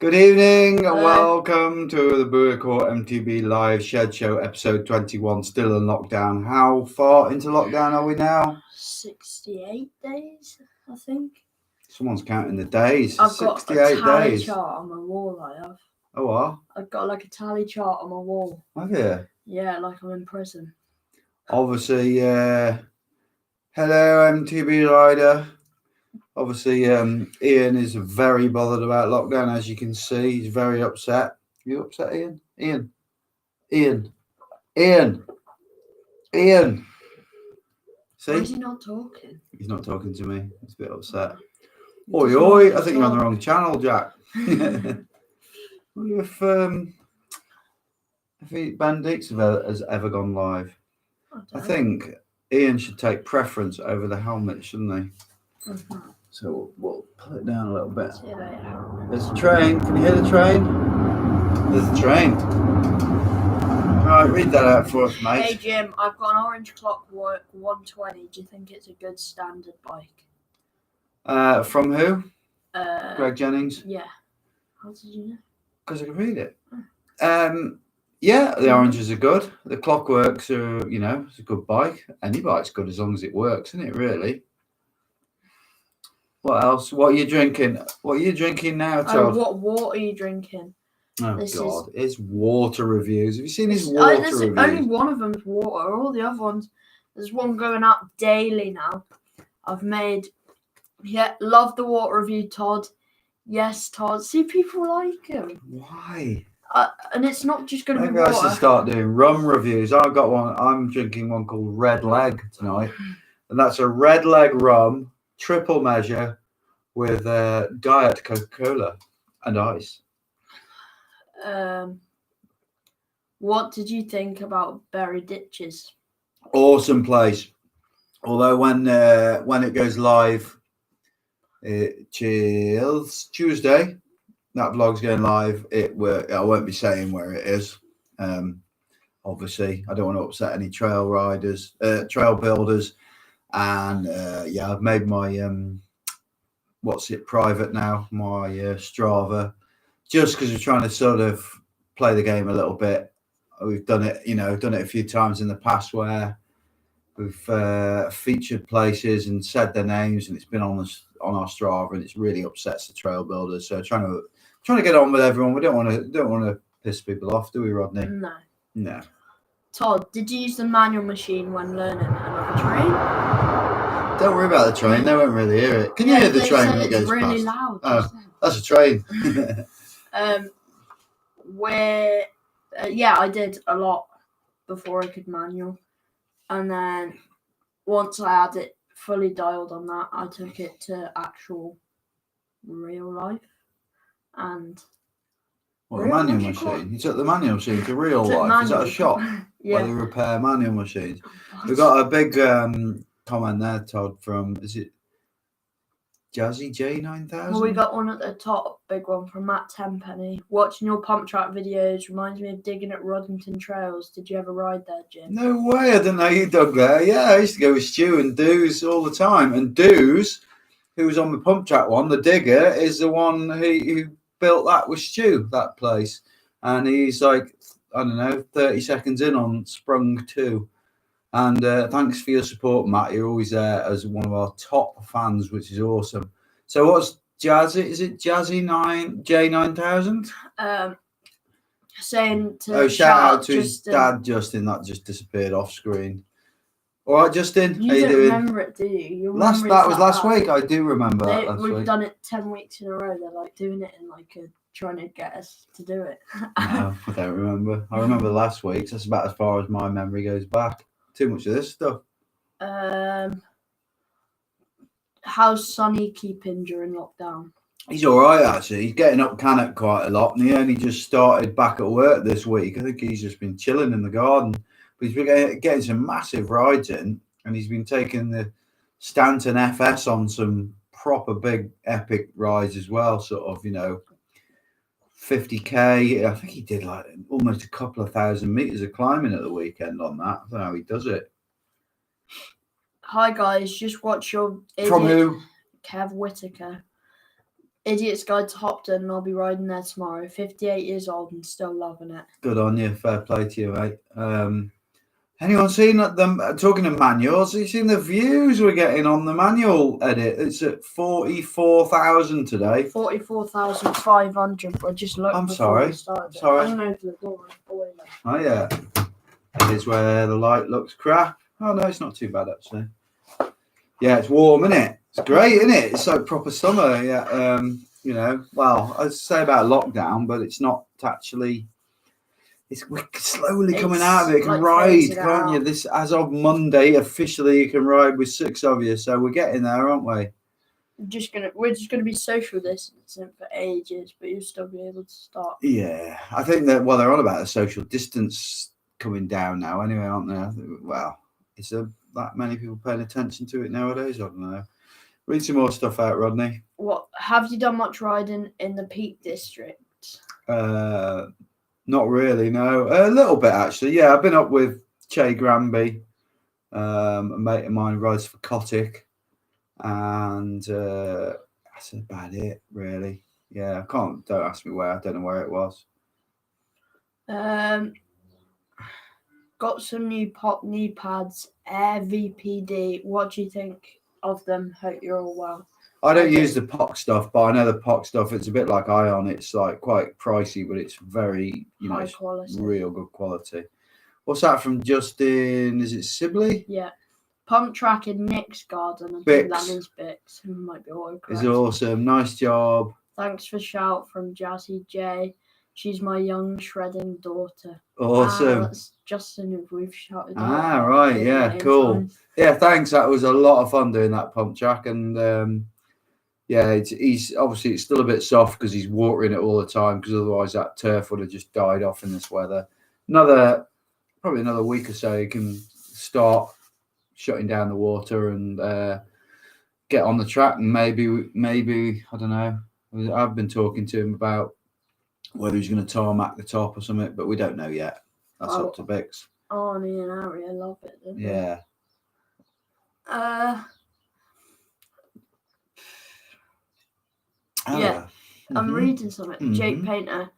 Good evening and welcome to the Booicore MTB Live Shed Show, episode 21, still in lockdown. How far into lockdown are we now? 68 days, I think. Someone's counting the days. I've got 68 a tally days. chart on my wall, I have. Oh, what? I've got like a tally chart on my wall. Have you? Yeah, like I'm in prison. Obviously, hello MTB Rider. Obviously, Ian is very bothered about lockdown, as you can see. He's very upset. You upset, Ian? Ian. See? Why is he not talking? He's not talking to me. He's a bit upset. Oi, I think you're on the wrong channel, Jack. I wonder if Bandits has ever gone live. I think Ian should take preference over the helmet, shouldn't he? Mm-hmm. So we'll pull it down a little bit. See you later. There's a train. Can you hear the train? There's a train. Right, read that out for us, mate. Hey Jim, I've got an orange Clockwork 120. Do you think it's a good standard bike? From who? Greg Jennings? Yeah. How did you know? Because I can read it. Yeah, the oranges are good. The Clockworks are, it's a good bike. Any bike's good as long as it works, isn't it, really? What else? What are you drinking? What are you drinking now, Todd? What water are you drinking? Oh, God. It's water reviews. Have you seen his water reviews? Only one of them's water. All the other ones, there's one going out daily now. I've made, love the water review, Todd. Yes, Todd. See, people like him. Why? And it's not just going to be water. Maybe I should start doing rum reviews. I've got one. I'm drinking one called Red Leg tonight. And that's a Red Leg rum, triple measure, with Diet Coca-Cola and ice. What did you think about Berry Ditches? Awesome place. Although when it goes live, Tuesday, that vlog's going live. I won't be saying where it is. Obviously, I don't want to upset any trail riders, trail builders, and I've made my private now, my Strava, just because we're trying to sort of play the game a little bit. We've done it, done it a few times in the past where we've featured places and said their names, and it's been on our Strava, and it's really upsets the trail builders. So trying to get on with everyone. We don't want to piss people off, do we, Rodney? No. Todd, did you use the manual machine when learning another train? Don't worry about the train. They won't really hear it. Can you hear the train when it goes really past? Loud. Oh, that's a train. I did a lot before I could manual, and then once I had it fully dialed on that, I took it to actual real life. And what, a manual machine? You took the manual machine to real life? Is that a shop where they repair manual machines? We've got a big comment there, Todd, from, is it Jazzy J9000? Well, we got one at the top, big one from Matt Tenpenny. Watching your pump track videos reminds me of digging at Roddington Trails. Did you ever ride there, Jim? No way, I didn't know you dug there. Yeah, I used to go with Stu and Doos all the time. And Doos, who was on the pump track one, the digger, is the one who built that with Stu, that place. And he's like, 30 seconds in on Sprung 2. And thanks for your support, Matt. You're always there as one of our top fans, which is awesome. So what's Jazzy? Is it Jazzy J9000? Saying to shout out to his dad, Justin. That just disappeared off screen. All right, Justin. You how you don't doing? remember it, do you? That was last week. I do remember that last week. We've done it 10 weeks in a row. They're like doing it and trying to get us to do it. No, I don't remember. I remember last week's. That's about as far as my memory goes back. Too much of this stuff. How's Sonny keeping during lockdown? He's all right, actually. He's getting up Cannock quite a lot, and he only just started back at work this week. I think he's just been chilling in the garden. But he's been getting some massive rides in, and he's been taking the Stanton FS on some proper big epic rides as well, sort of, 50k. I think he did like almost a couple of 1,000 meters of climbing at the weekend on that. I don't know how he does it. Hi guys, just watch your From who? Kev Whitaker. Idiot's Guide to Hopton, and I'll be riding there tomorrow. 58 years old and still loving it. Good on you. Fair play to you, mate. Anyone seen them talking of manuals? Have you seen the views we're getting on the manual edit? It's at 44,000 today. 44,500. I just looked. I'm before sorry. we started. Sorry. I'm over the door. Boiler. Oh yeah. It is where the light looks crap. Oh no, it's not too bad actually. Yeah, it's warm, isn't it? It's great, isn't it? It's like proper summer. Yeah. You know, well, I'd say about lockdown, but it's not actually. We're slowly coming out of it. You can ride, can't you? This as of Monday, officially you can ride with 6 of you. So we're getting there, aren't we? We're just gonna be social distancing for ages, but you'll still be able to start. Yeah, I think that they're on about a social distance coming down now, anyway, aren't they? Well, is there that many people paying attention to it nowadays? I don't know. Read some more stuff out, Rodney. What have you done much riding in the Peak District? Not really, no. A little bit actually. Yeah, I've been up with Che Granby, a mate of mine rides for Kotick, and that's about it, really. Yeah, don't ask me where. I don't know where it was. Got some new pop knee pads, Air VPD. What do you think of them? Hope you're all well. I don't use the POC stuff, but I know the POC stuff. It's a bit like Ion. It's like quite pricey, but it's very, high quality, real good quality. What's that from Justin? Is it Sibley? Yeah. Pump track in Nick's garden. I think that means Bix. Who might be autocorrect. It's awesome. Nice job. Thanks for shout from Jazzy J. She's my young shredding daughter. Awesome. That's Justin who we've shouted out. Right. Yeah. Cool. Yeah. Thanks. That was a lot of fun doing that pump track, and yeah, he's obviously it's still a bit soft because he's watering it all the time. Because otherwise, that turf would have just died off in this weather. Probably another week or so, you can start shutting down the water and get on the track. And maybe I don't know. I've been talking to him about whether he's going to tarmac the top or something, but we don't know yet. That's up to Bix. Arnie and Aria love it. Yeah. Yeah. I'm reading something. Jake Painter.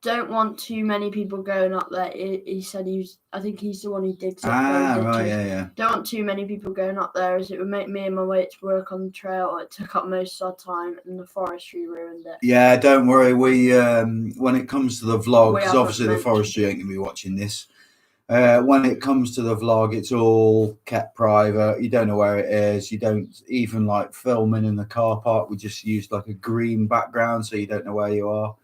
Don't want too many people going up there. He said I think he's the one who digs up those ditches. Yeah. Don't want too many people going up there as it would make me and my mates work on the trail. It took up most of our time and the forestry ruined it. Yeah, don't worry. We when it comes to the vlog, because obviously the forestry ain't going to be watching this. When it comes to the vlog, it's all kept private. You don't know where it is. You don't even like filming in the car park. We just used like a green background, so you don't know where you are.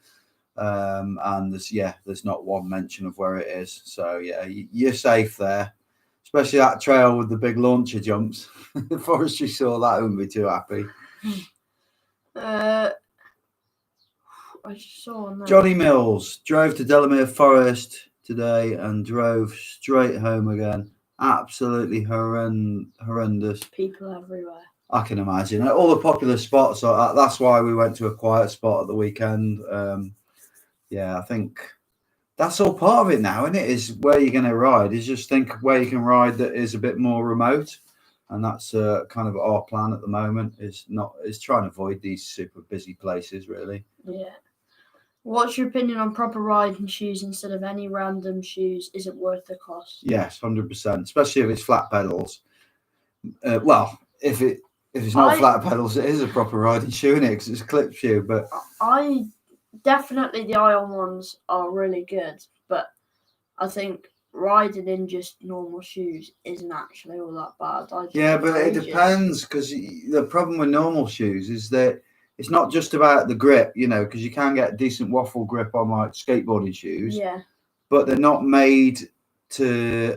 And there's not one mention of where it is. So yeah, you're safe there. Especially that trail with the big launcher jumps. The forestry saw that, wouldn't be too happy. I just saw that. Johnny Mills drove to Delamere Forest today and drove straight home again. Absolutely horrendous. People everywhere. I can imagine. All the popular spots. That's why we went to a quiet spot at the weekend. Yeah, I think that's all part of it now, isn't it? Is where you're going to ride. Is just think where you can ride that is a bit more remote, and that's kind of our plan at the moment. Is trying to avoid these super busy places, really. Yeah. What's your opinion on proper riding shoes instead of any random shoes? Is it worth the cost? Yes, 100%. Especially if it's flat pedals. Well, if it's not flat pedals, it is a proper riding shoe, isn't it? Because it's a clip shoe. But definitely the Ion ones are really good, but I think riding in just normal shoes isn't actually all that bad. But it depends, because the problem with normal shoes is that it's not just about the grip, because you can get a decent waffle grip on like skateboarding shoes. Yeah. But they're not made to.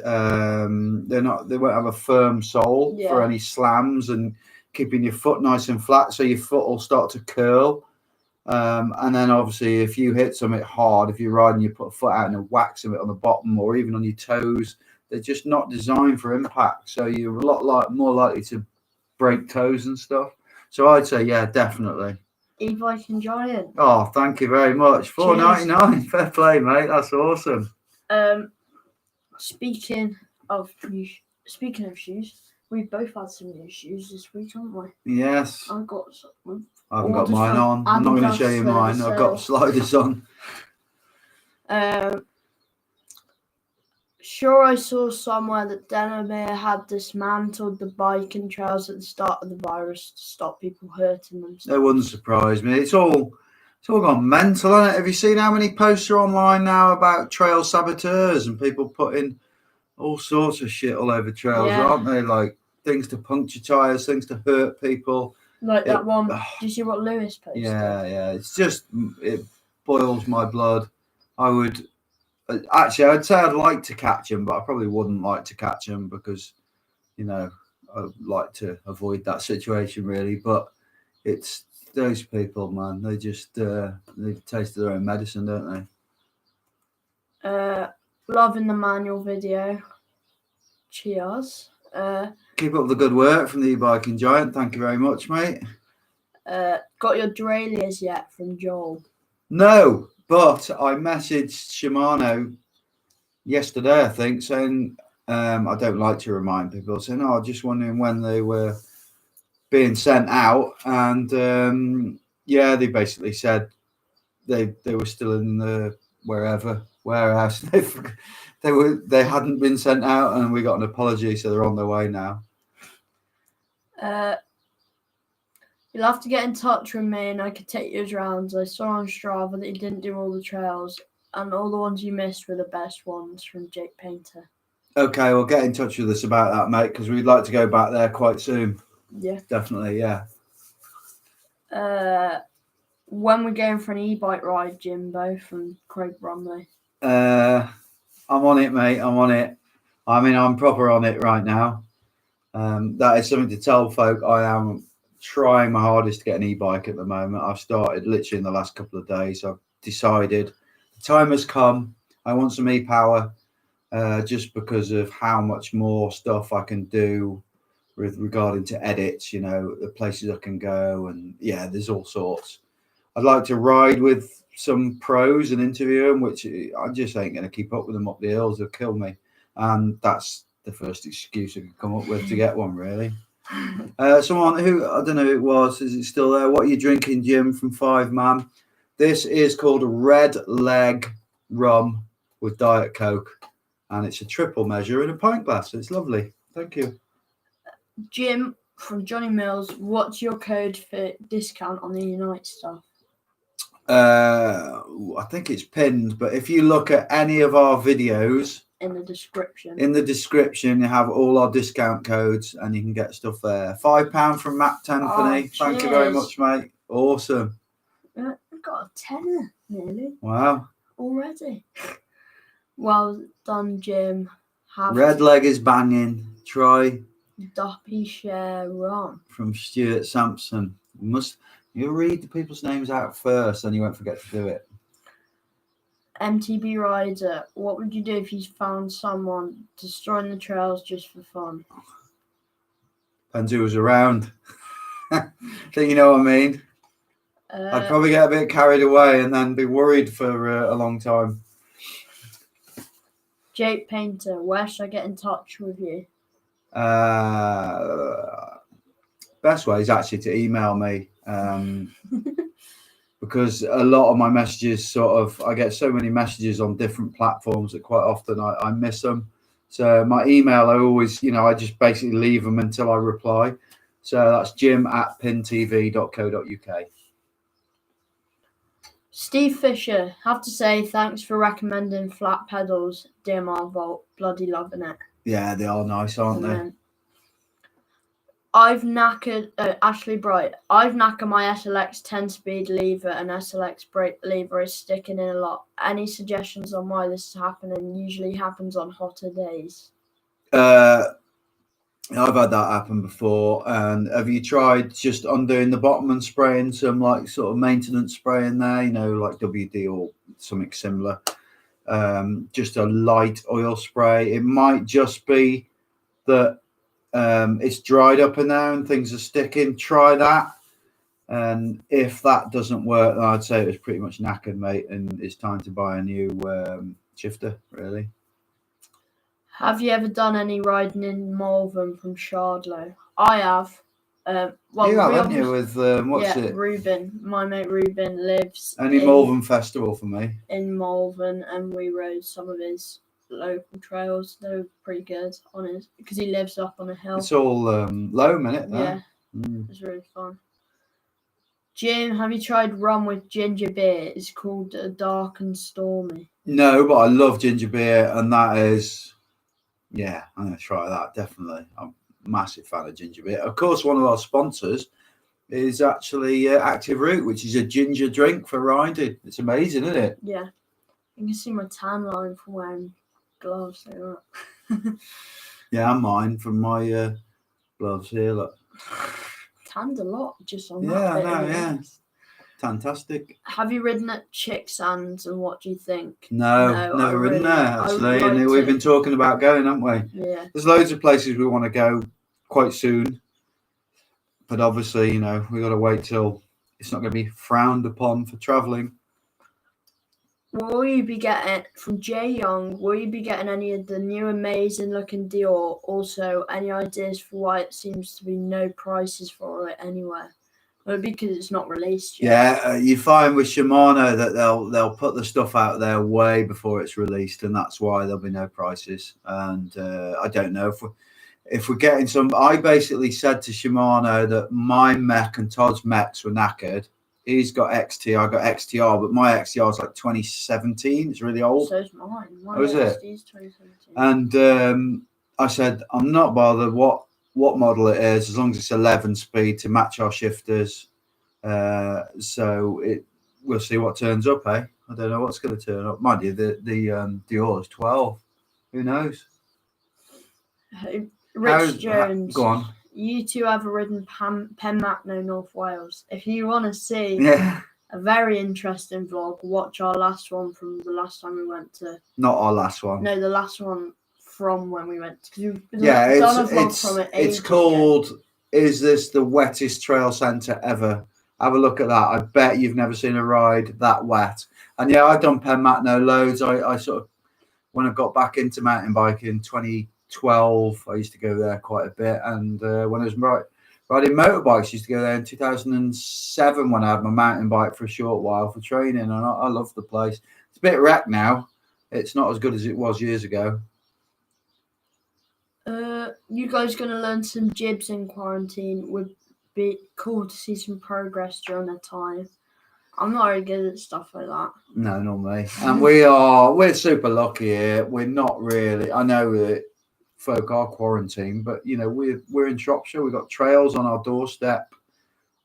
They won't have a firm sole for any slams and keeping your foot nice and flat, so your foot will start to curl. And then obviously if you hit something hard, if you're riding, you put a foot out and it whacks something on the bottom or even on your toes, they're just not designed for impact. So you're a lot more likely to break toes and stuff. So I'd say, yeah, definitely. E-bike and Giant. Oh, thank you very much. $4.99. Fair play, mate. That's awesome. Speaking of shoes, we've both had some new shoes this week, haven't we? Yes. I've got I haven't got mine on. I'm not going to show you mine. I've got sliders on. Sure, I saw somewhere that Delamere had dismantled the biking trails at the start of the virus to stop people hurting themselves. That wouldn't surprise me. It's all gone mental, hasn't it? Have you seen how many posts are online now about trail saboteurs and people putting all sorts of shit all over trails, aren't they? Like things to puncture tires, things to hurt people. Like that one. Do you see what Lewis posted? Yeah. It's just, it boils my blood. I'd say I'd like to catch him, but I probably wouldn't like to catch him because, I'd like to avoid that situation really. But it's those people, man. They just need a taste of their own medicine, don't they? Loving the manual video. Cheers. Keep up the good work from the e-biking giant. Thank you very much, mate. Got your derailleurs yet from Joel? No, but I messaged Shimano yesterday, I think, saying I don't like to remind people, saying, "Oh, just wondering when they were being sent out," and they basically said they were still in the warehouse. They hadn't been sent out, and we got an apology, so they're on their way now. You'll have to get in touch with me and I could take you rounds. I saw on Strava that you didn't do all the trails and all the ones you missed were the best ones from Jake Painter. Okay, well, get in touch with us about that, mate, because we'd like to go back there quite soon. Yeah. Definitely, yeah. When we're going for an e-bike ride, Jimbo, from Craig Bromley. I'm on it, mate. I'm on it. I mean, I'm proper on it right now. That is something to tell folk. I am trying my hardest to get an e-bike at the moment. I've started literally in the last couple of days. I've decided the time has come. I want some e-power just because of how much more stuff I can do with regarding to edits, the places I can go, and there's all sorts. I'd like to ride with some pros and interview them, which I just ain't going to keep up with them up the hills. They'll kill me. And that's the first excuse I could come up with to get one, really. Someone who, I don't know who it was, is it still there? What are you drinking, Jim, from 5 Man? This is called Red Leg Rum with Diet Coke, and it's a triple measure in a pint glass. It's lovely. Thank you. Jim from Johnny Mills, what's your code for discount on the Unite stuff? I think it's pinned, but if you look at any of our videos, in the description you have all our discount codes and you can get stuff there. £5 from Matt Tenpenny. Thank you very much, mate. Awesome. I got a tenner nearly. Wow. Already. Well done, Jim. Red Leg is banging. Try Doppy Share Rum from Stuart Sampson. You read the people's names out first and you won't forget to do it. MTB Rider, what would you do if you found someone destroying the trails just for fun? Depends who was around. Think you know what I mean? I'd probably get a bit carried away and then be worried for a long time. Jake Painter, where should I get in touch with you? Best way is actually to email me. Because a lot of my messages I get so many messages on different platforms that quite often I miss them. So my email, I always, I just basically leave them until I reply. So that's jim@pintv.co.uk. Steve Fisher, have to say thanks for recommending flat pedals, DMR Volt. Bloody loving it. Yeah, they are nice, aren't they? I've knackered Ashley Bright. I've knackered my SLX 10-speed lever and SLX brake lever is sticking in a lot. Any suggestions on why this is happening? Usually happens on hotter days. I've had that happen before. And have you tried just undoing the bottom and spraying some sort of maintenance spray in there? Like WD or something similar. Just a light oil spray. It might just be that it's dried up in there and things are sticking. Try that, and if that doesn't work, then I'd say it was pretty much knackered, mate, and it's time to buy a new shifter, really. Have you ever done any riding in Malvern from Shardlow? I have. Well, You have, we haven't you, obviously- with what's yeah, it? Reuben. My mate Reuben lives Only Malvern Festival for me. in Malvern, and we rode some of his local trails. They were pretty good on his because he lives up on a hill. It's all loam, isn't it? Yeah, Mm. it was really fun. Jim, have you tried rum with ginger beer? It's called Dark and Stormy. No, but I love ginger beer, and that is, yeah, I'm going to try that, definitely. I'm a massive fan of ginger beer. Of course, one of our sponsors is actually Active Root, which is a ginger drink for riding. It's amazing, isn't it? Yeah. You can see my tan line from wearing gloves. Yeah, and mine from my gloves here. Look. Tanned a lot just on Yeah, that bit. I know, of yeah. legs. Fantastic. Have you ridden at Chicksands and what do you think? No, never ridden there, actually. And we've been talking about going, haven't we? Yeah. There's loads of places we want to go quite soon. But obviously, you know, we've got to wait till it's not going to be frowned upon for travelling. Will you be getting, from Jay Young, will you be getting any of the new amazing looking Dior? Also, any ideas for why it seems to be no prices for it anywhere? Well, because it's not released yet. Yeah, you find with Shimano that they'll put the stuff out there way before it's released, and that's why there'll be no prices. And I don't know if we're getting some. I basically said to Shimano that my mech and Todd's mechs were knackered. He's got XT, I got XTR, but my XTR is like 2017. It's really old. So is mine. Oh, is it? XT is 2017. And I said, I'm not bothered what model it is, as long as it's 11 speed to match our shifters. So we'll see what turns up, eh? I don't know what's going to turn up. Mind you, the Dior is 12. Who knows? Rich Jones. Go on. You two have ridden Penmacno, North Wales. If you want to see Yeah. a very interesting vlog, watch our last one from the last time we went to. Not our last one. No, the last one from when we went. Yeah, it's called Is This the Wettest Trail Centre Ever? Have a look at that. I bet you've never seen a ride that wet. And yeah, I've done Penmacno loads. I sort of, when I got back into mountain biking 2012, I used to go there quite a bit. And when I was riding motorbikes, I used to go there in 2007 when I had my mountain bike for a short while for training. And I love the place. It's a bit wrecked now. It's not as good as it was years ago. You guys going to learn some jibs in quarantine? Would be cool to see some progress during that time. I'm not very good at stuff like that. No, not me. And we're super lucky here. We're not really. I know that folk are quarantined, but you know, we're in Shropshire. We've got trails on our doorstep.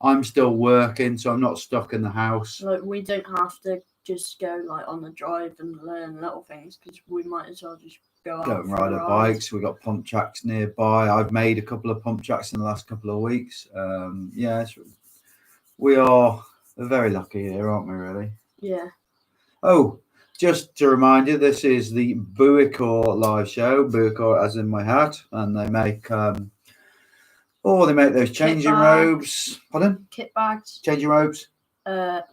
I'm still working, so I'm not stuck in the house. Like, we don't have to just go like on the drive and learn little things because we might as well just go and ride our bikes. We've got pump tracks nearby. I've made a couple of pump tracks in the last couple of weeks. We are very lucky here, aren't we, really? Yeah. Oh, just to remind you, this is the Booicore live show. Booicore as in my hat. And they make they make those changing robes. Pardon? Kit bags. Changing robes. Hat.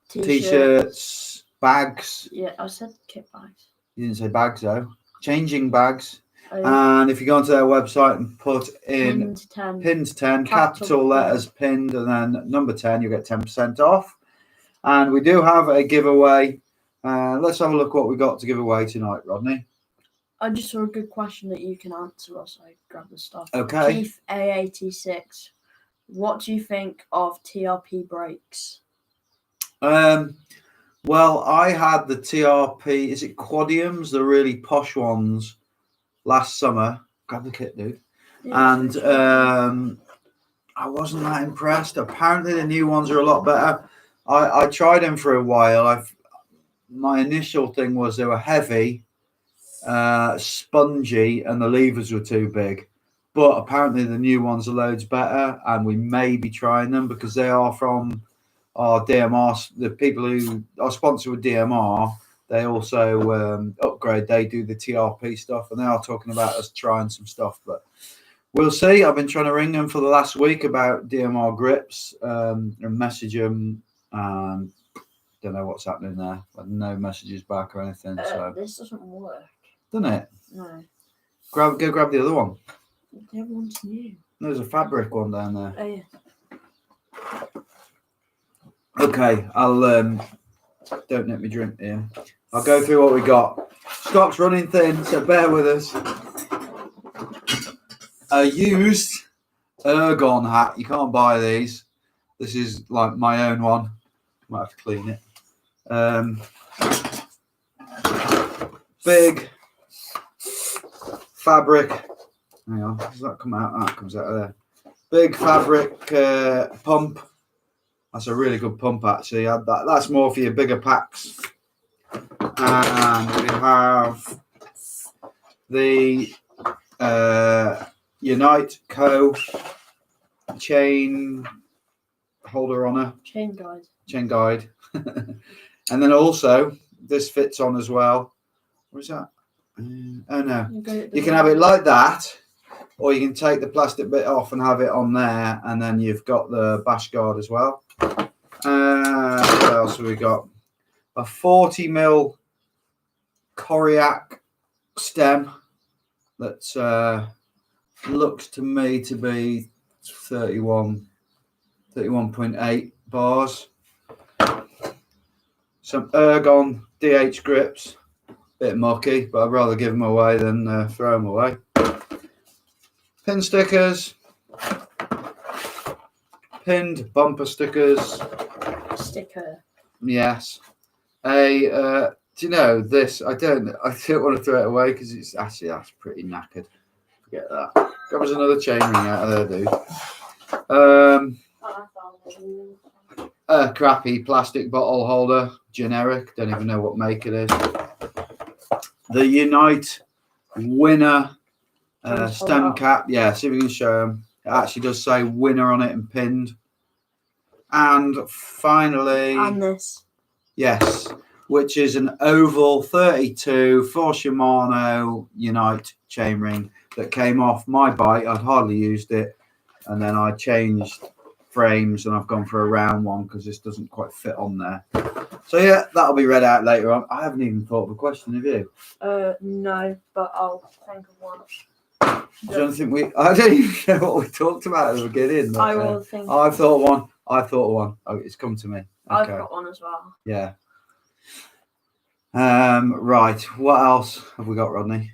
T-shirts. Bags. Yeah, I said kit bags. You didn't say bags though. Changing bags. And if you go onto their website and put in pinned 10, capital letters pinned, and then number 10, you get 10% off. And we do have a giveaway. Let's have a look what we got to give away tonight, Rodney. I just saw a good question that you can answer whilst I grab the stuff. Okay. Keith A86. What do you think of TRP brakes? Well, I had the TRP, is it Quadiums, the really posh ones, last summer. Grab the kit, dude. Yeah, and I wasn't that impressed. Apparently the new ones are a lot better. I tried them for a while. My initial thing was they were heavy, spongy, and the levers were too big. But apparently the new ones are loads better, and we may be trying them because they are from our DMR. The people who are sponsored with DMR, they also upgrade. They do the TRP stuff, and they are talking about us trying some stuff. But we'll see. I've been trying to ring them for the last week about DMR grips and message them. Don't know what's happening there. No messages back or anything. So this doesn't work. Doesn't it? No. Go grab the other one. The other one's new. There's a fabric one down there. Oh, yeah. Okay, I'll don't let me drink here. I'll go through what we got. Stock's running thin, so bear with us. A used Ergon hat. You can't buy these. This is like my own one. Might have to clean it. Big fabric. Hang on, does that come out? That comes out of there. Big fabric pump. That's a really good pump, actually. That's more for your bigger packs. And we have the Unite Co. chain holder on her. Chain guide. Chain guide. And then also, this fits on as well. What is that? Oh, no. You can have it like that, or you can take the plastic bit off and have it on there, and then you've got the bash guard as well. What else have we got? A 40mm Coriac stem that looks to me to be 31.8 bars. Some Ergon DH grips. Bit mucky, but I'd rather give them away than throw them away. Pin stickers. Pinned bumper stickers. Sticker. Yes. Do you know this? I don't want to throw it away because it's actually that's pretty knackered. Forget that. Grab us another chain ring out of there, dude. A crappy plastic bottle holder, generic. Don't even know what make it is. The Unite Winner stem cap. Yeah, see if we can show them. It actually does say winner on it and pinned. And finally, And this. Yes, which is an oval 32 for Shimano Unite chainring that came off my bike. I'd hardly used it, and then I changed frames and I've gone for a round one because this doesn't quite fit on there. So yeah, that'll be read out later on. I haven't even thought of a question, have you? No, but I'll think of one. I don't even know what we talked about at the beginning. But, I will think. I thought one. Oh, it's come to me. Okay. I've got one as well. Yeah. Right. What else have we got, Rodney?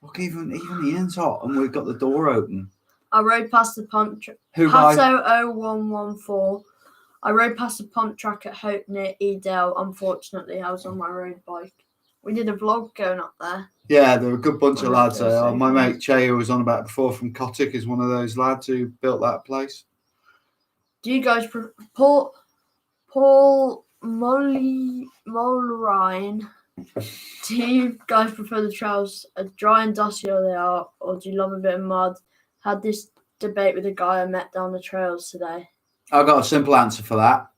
Look, even Ian's hot, and we've got the door open. I rode past the pump track. Who by? Pato 0114. I rode past the pump track at Hope near Edale. Unfortunately, I was on my road bike. We did a vlog going up there. Yeah, there were a good bunch of lads there. So My mate Che, who was on about before from Kotick, is one of those lads who built that place. Do you guys Paul Mulrine? Do you guys prefer the trails as dry and dusty as they are, or do you love a bit of mud? Had this debate with a guy I met down the trails today. I've got a simple answer for that.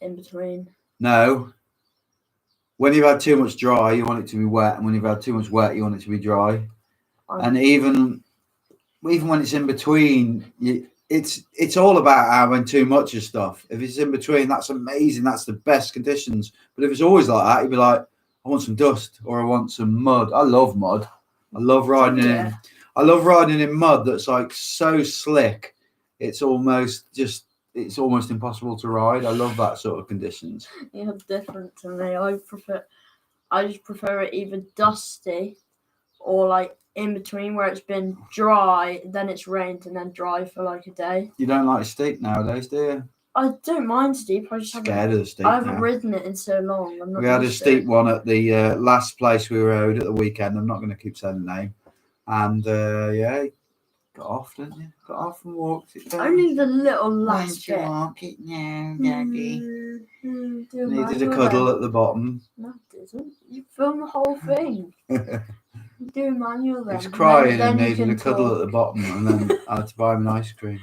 In between. No. When you've had too much dry, you want it to be wet, and when you've had too much wet, you want it to be dry. And even when it's in between, it's all about having too much of stuff. If it's in between, that's amazing. That's the best conditions. But if it's always like that, you'd be like, I want some dust or I want some mud. I love mud. I love riding in. I love riding in mud that's like so slick. It's almost impossible to ride. I love that sort of conditions. Yeah, different to me. I just prefer it either dusty or like in between where it's been dry, then it's rained, and then dry for like a day. You don't like steep nowadays, do you? I don't mind steep. I just scared of the steep. I haven't ridden it in so long. We had a steep one at the last place we rode at the weekend. I'm not going to keep saying the name. And yeah, got off, didn't you? Got off and walked it down. Only the little last bit. Walk it now, Daddy. Needed a a cuddle at the bottom. No, it didn't. You filmed the whole thing. Do manual then. He's crying then and needed a cuddle at the bottom, and then I had to buy him an ice cream.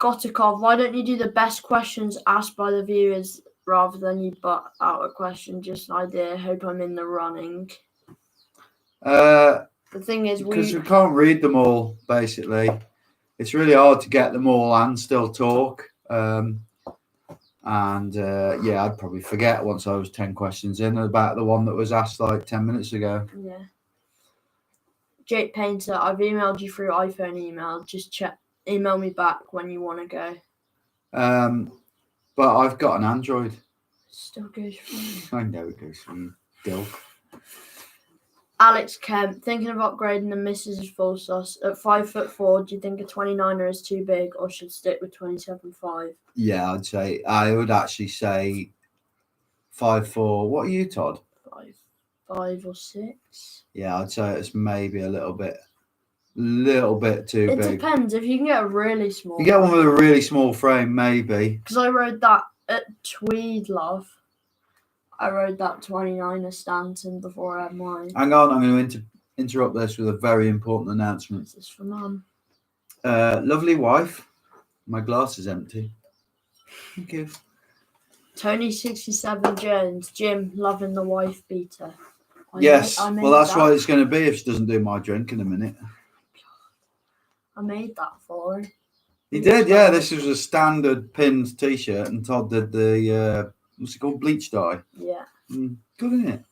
Gotikov, why don't you do the best questions asked by the viewers rather than you butt out a question? Just an idea. Hope I'm in the running. The thing is, because we can't read them all. Basically, it's really hard to get them all and still talk. And yeah, I'd probably forget once I was 10 questions in about the one that was asked like 10 minutes ago. Yeah. Jake Painter, I've emailed you through iPhone email. Just email me back when you want to go. But I've got an Android. Still goes through. I know it goes through, Dill. Alex Kemp, thinking of upgrading the Mrs. Full Sauce. At 5'4", do you think a 29er is too big or should stick with 27.5? Yeah, I would actually say 5'4". What are you, Todd? 5 or 6. Yeah, I'd say it's maybe a little bit too big. It depends. If you can get a really small. You get one with a really small frame, maybe. Because I rode that at Tweed, love. I rode that 29er Stanton before I had mine. Hang on, I'm going to interrupt this with a very important announcement. This is for Mum. Lovely wife, my glass is empty. Thank you. Tony67 Jones, Jim, loving the wife beater. Yes, well, that's what it's going to be if she doesn't do my drink in a minute. I made that for her. You did, yeah. This was a standard pinned T-shirt, and Todd did the what's it called, bleach dye. Yeah. Good, isn't it?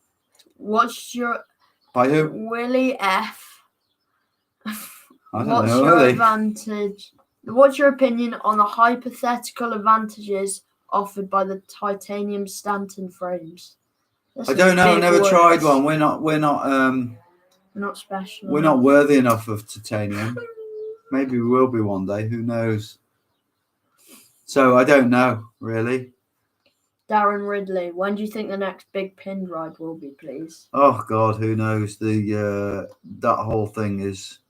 What's your By who? Willie F? I don't What's know. your Really? advantage? What's your opinion on the hypothetical advantages offered by the titanium Stanton frames? I don't know. I've never tried one. We're not not special. We're not worthy enough of titanium. Maybe we will be one day. Who knows? So I don't know, really. Darren Ridley, when do you think the next big pin ride will be, please? Oh God, who knows? That whole thing is.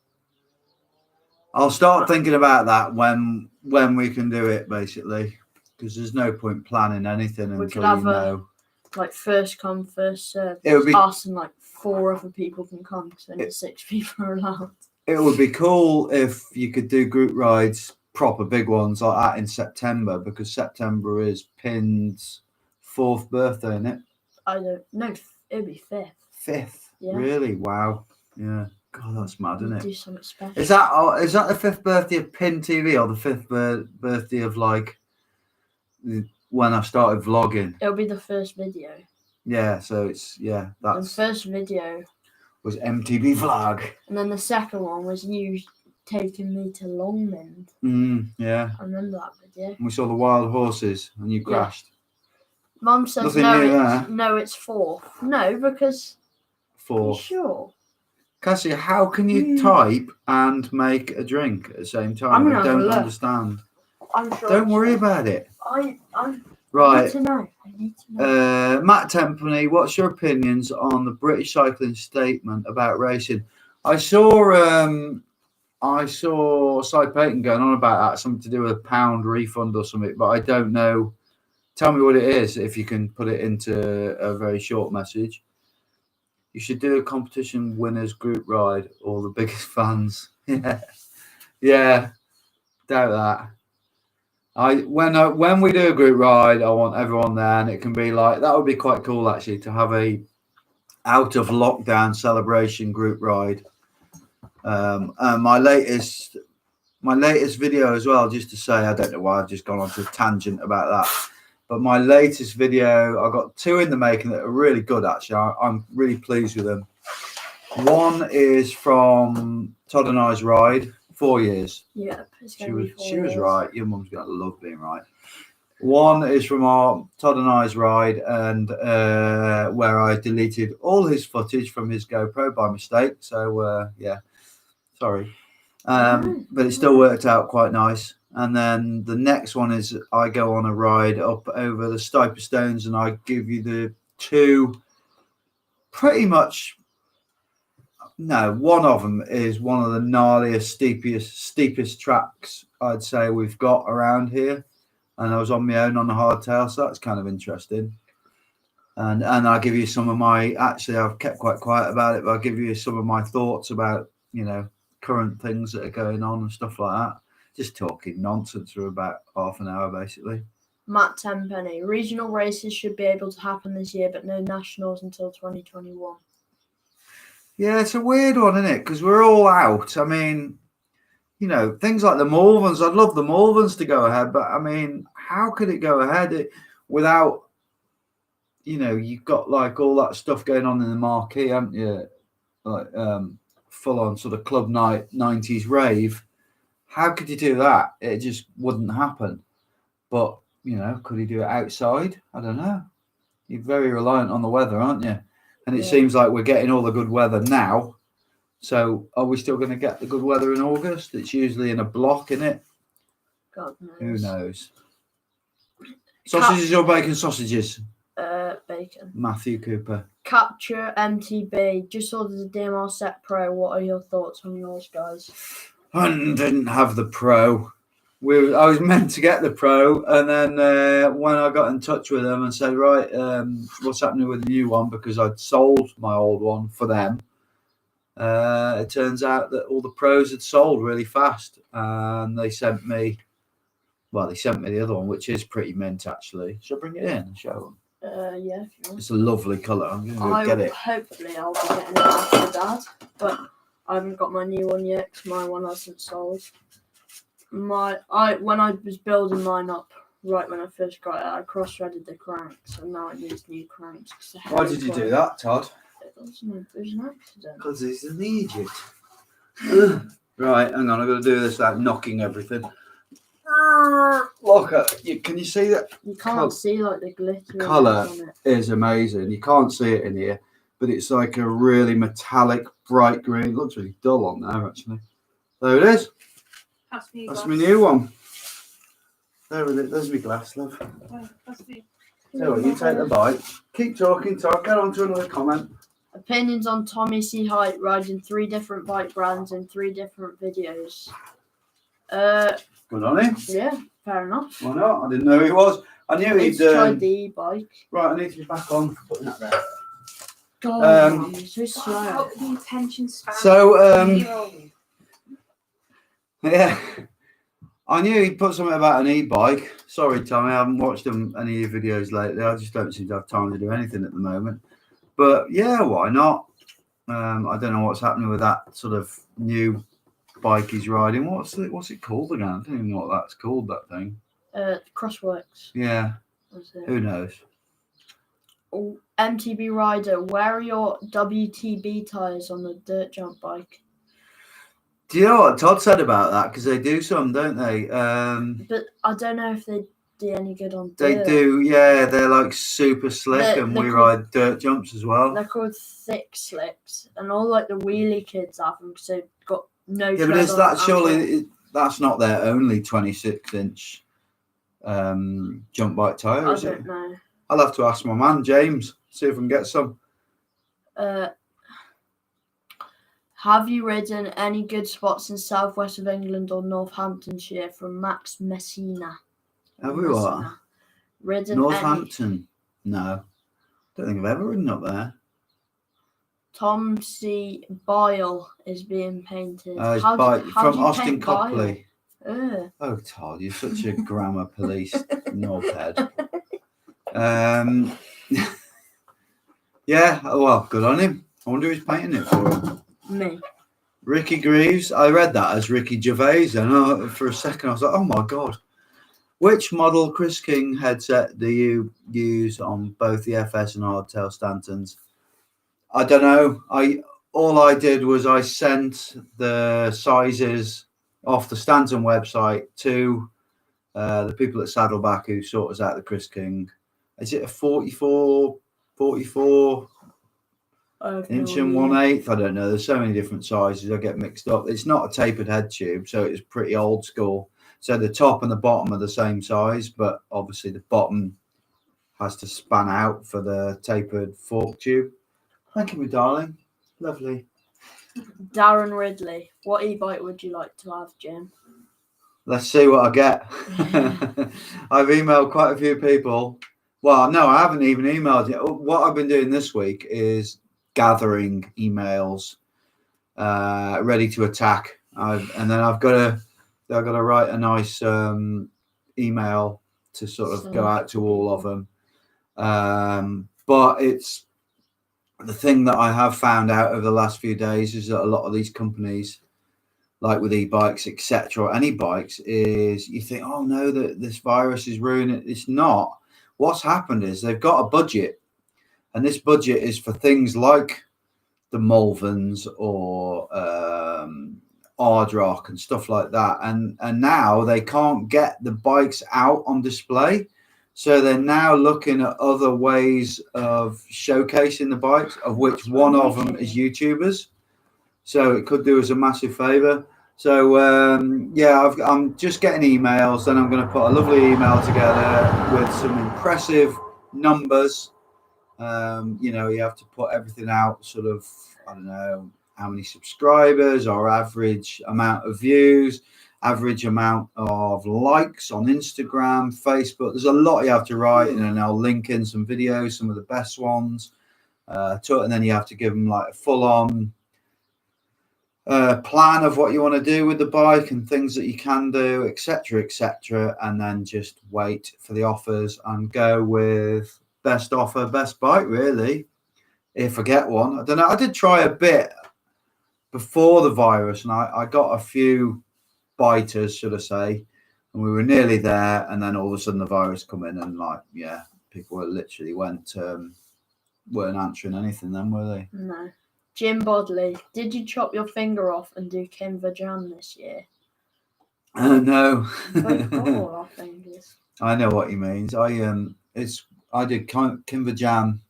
I'll start thinking about that when we can do it, basically, because there's no point planning anything We until could have you know. Like first come, first serve. It would be us and like 4 other people can come, because only 6 people are allowed. It would be cool if you could do group rides, proper big ones like that in September, because September is Pin's 4th birthday, isn't it? I don't know. It'd be 5th. 5th? Yeah. Really? Wow. Yeah. God, that's mad, isn't it? Do something special. Is that the 5th birthday of Pin TV or the 5th birthday of like when I started vlogging? It'll be the first video. Yeah. So it's that's the first video was MTB Vlog. And then the second one was you taking me to Longmynd. Yeah. I remember that video. And we saw the wild horses and you crashed. Mum says no, it's 4th. No, because 4th. Sure. Cassie, how can you type and make a drink at the same time? I don't understand. I'm sure. Don't worry about it. I Right. need to know. I need to know. Matt Tempany, what's your opinions on the British cycling statement about racing? I saw Cy Payton going on about that, something to do with a £1 refund or something, but I don't know. Tell me what it is if you can put it into a very short message. You should do a competition winners group ride, all the biggest fans. Yeah, doubt that. When we do a group ride, I want everyone there, and it can be like that would be quite cool actually to have a out of lockdown celebration group ride. And my latest video as well, just to say, I don't know why I've just gone on to a tangent about that. But my latest video, I got 2 in the making that are really good, actually. I'm really pleased with them. One is from Todd and I's ride, 4 years. Yeah, she was right. Your mum's going to love being right. One is from our Todd and I's ride, and where I deleted all his footage from his GoPro by mistake. So, yeah, sorry. But it still worked out quite nice. And then the next one is I go on a ride up over the Stiper Stones, and I give you the 2 pretty much. No, one of them is one of the gnarliest, steepest tracks I'd say we've got around here. And I was on my own on the hardtail, so that's kind of interesting. And I'll give you some of my, actually I've kept quite quiet about it, but I'll give you some of my thoughts about, current things that are going on and stuff like that. Just talking nonsense for about half an hour, basically. Matt Tenpenny, regional races should be able to happen this year, but no nationals until 2021. Yeah, it's a weird one, isn't it? Because we're all out. I mean, things like the Malverns, I'd love the Malverns to go ahead, but I mean, how could it go ahead without, you've got like all that stuff going on in the marquee, haven't you? Like full on sort of club night 90s rave. How could you do that? It just wouldn't happen. But, could he do it outside? I don't know. You're very reliant on the weather, aren't you? And it seems like we're getting all the good weather now. So are we still going to get the good weather in August? It's usually in a block, isn't it? God knows. Who knows? Sausages or bacon sausages? Bacon. Matthew Cooper. Capture MTB. Just ordered the DMR Set Pro. What are your thoughts on yours, guys? I didn't have the Pro. I was meant to get the Pro, and then when I got in touch with them and said, right, what's happening with the new one, because I'd sold my old one for them, it turns out that all the Pros had sold really fast, and they sent me the other one, which is pretty mint, actually. Should I bring it in and show them? Yeah, if you want. It's a lovely colour. I'm going to go get it. Hopefully I'll be getting it after Dad, but I haven't got my new one yet because my one hasn't sold. When I was building mine up, right when I first got it, I cross-threaded the cranks, and now it needs new cranks. Why did you do that, Todd? It was an accident. Because he's in Egypt. Right, hang on, I've got to do this without knocking everything. Look at you. Can you see that? You can't see like the glitter. Colour on it. is amazing. You can't see it in here, but it's like a really metallic, bright green. It looks really dull on there, actually. There it is. That's my new one. There it is. There's my glass, love. That's me. So you take the bite. Keep talking, Todd. Get on to another comment. Opinions on Tommy C. Height riding 3 different bike brands in 3 different videos. Good on him. Yeah, fair enough. Why not? I didn't know who he was. I knew he'd. tried the e-bike. Right, I need to be back on for putting that there. God, you're so slow. How the attention span. So, yeah, I knew he'd put something about an e-bike. Sorry, Tommy, I haven't watched any of your videos lately. I just don't seem to have time to do anything at the moment. But yeah, why not? I don't know what's happening with that sort of new bike he's riding. What's it called again? I don't even know what that's called, that thing. Crossworks. Yeah. Who knows? Oh, MTB rider, where are your WTB tyres on the dirt jump bike? Do you know what Todd said about that? Because they do some, don't they? But I don't know if they do any good on dirt. They do, yeah. They're like super slick, and we ride dirt jumps as well. They're called thick slicks, and all like the wheelie kids have them because they've got no. Yeah, but is that surely that's not their only 26-inch jump bike tyre, is it? I don't know. I'll have to ask my man James, see if I can get some. Have you ridden any good spots in southwest of England or Northamptonshire? From Max Messina. Have we what? Ridden Northampton? No. Don't think I've ever ridden up there. Tom C. Bile is being painted. From Austin Copley. Oh, Todd, you're such a grammar police knobhead. Yeah, well, good on him. I wonder who's painting it for him. Me. Ricky Greaves. I read that as Ricky Gervais, and for a second I was like, oh my God. Which model Chris King headset do you use on both the FS and hardtail Stantons? I don't know. All I did was I sent the sizes off the Stanton website to the people at Saddleback who sort us out the Chris King. Is it a 44 inch and 1/8? I don't know. There's so many different sizes. I get mixed up. It's not a tapered head tube, so it's pretty old school. So the top and the bottom are the same size, but obviously the bottom has to span out for the tapered fork tube. Thank you, my darling. Lovely. Darren Ridley. What e-bike would you like to have, Jim? Let's see what I get. I've emailed quite a few people. Well, no, I haven't even emailed yet. What I've been doing this week is gathering emails ready to attack. And then I've got to write a nice email to sort of go out to all of them. But it's the thing that I have found out over the last few days is that a lot of these companies like with e-bikes, etc., or any bikes, is you think, oh no, that this virus is ruining it. It's not. What's happened is they've got a budget, and this budget is for things like the Mulvans or Ardrock and stuff like that. And now they can't get the bikes out on display. So they're now looking at other ways of showcasing the bikes, of which one of them is YouTubers. So it could do us a massive favor. So yeah, I'm just getting emails. Then I'm going to put a lovely email together with some impressive numbers. You know, you have to put everything out, sort of, I don't know how many subscribers, or average amount of views, average amount of likes on Instagram, Facebook. There's a lot you have to write, and then I'll link in some videos, some of the best ones, and then you have to give them like a full-on plan of what you want to do with the bike and things that you can do, etc., and then just wait for the offers and go with best offer, best bike, really, if I get one. I don't know. I did try a bit before the virus, and I got a few biters, should I say, and we were nearly there, and then all of a sudden the virus come in, and like, yeah, people were literally weren't answering anything then, were they? No. Jim Bodley, did you chop your finger off and do Kimber Jam this year? No. Both got all our fingers. I know what he means. I did Kimber Jam.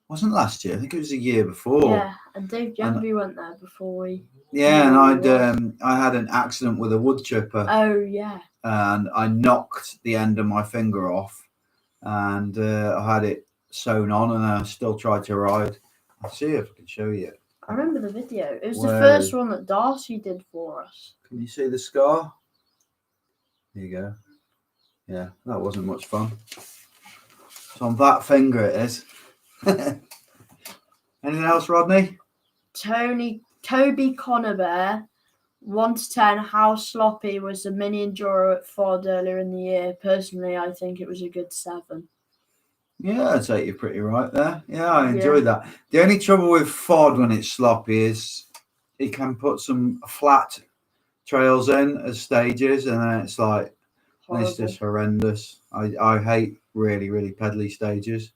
Wasn't last year? I think it was the year before. Yeah, and Dave Jamby went there before we. Yeah, and I had an accident with a wood chipper. Oh yeah. And I knocked the end of my finger off, and I had it sewn on, and I still tried to ride. I'll see if I can show you. I remember the video. It was the first one that Darcy did for us. Can you see the scar? There you go. Yeah, that wasn't much fun. So on that finger it is. Anything else, Rodney? Toby Conabear, 1 to 10. How sloppy was the mini enduro at Ford earlier in the year? Personally, I think it was a good 7. Yeah, I'd say you're pretty right there. Yeah, I enjoyed that. The only trouble with Ford when it's sloppy is it can put some flat trails in as stages, and then it's like, it's just horrendous. I hate really, really pedally stages.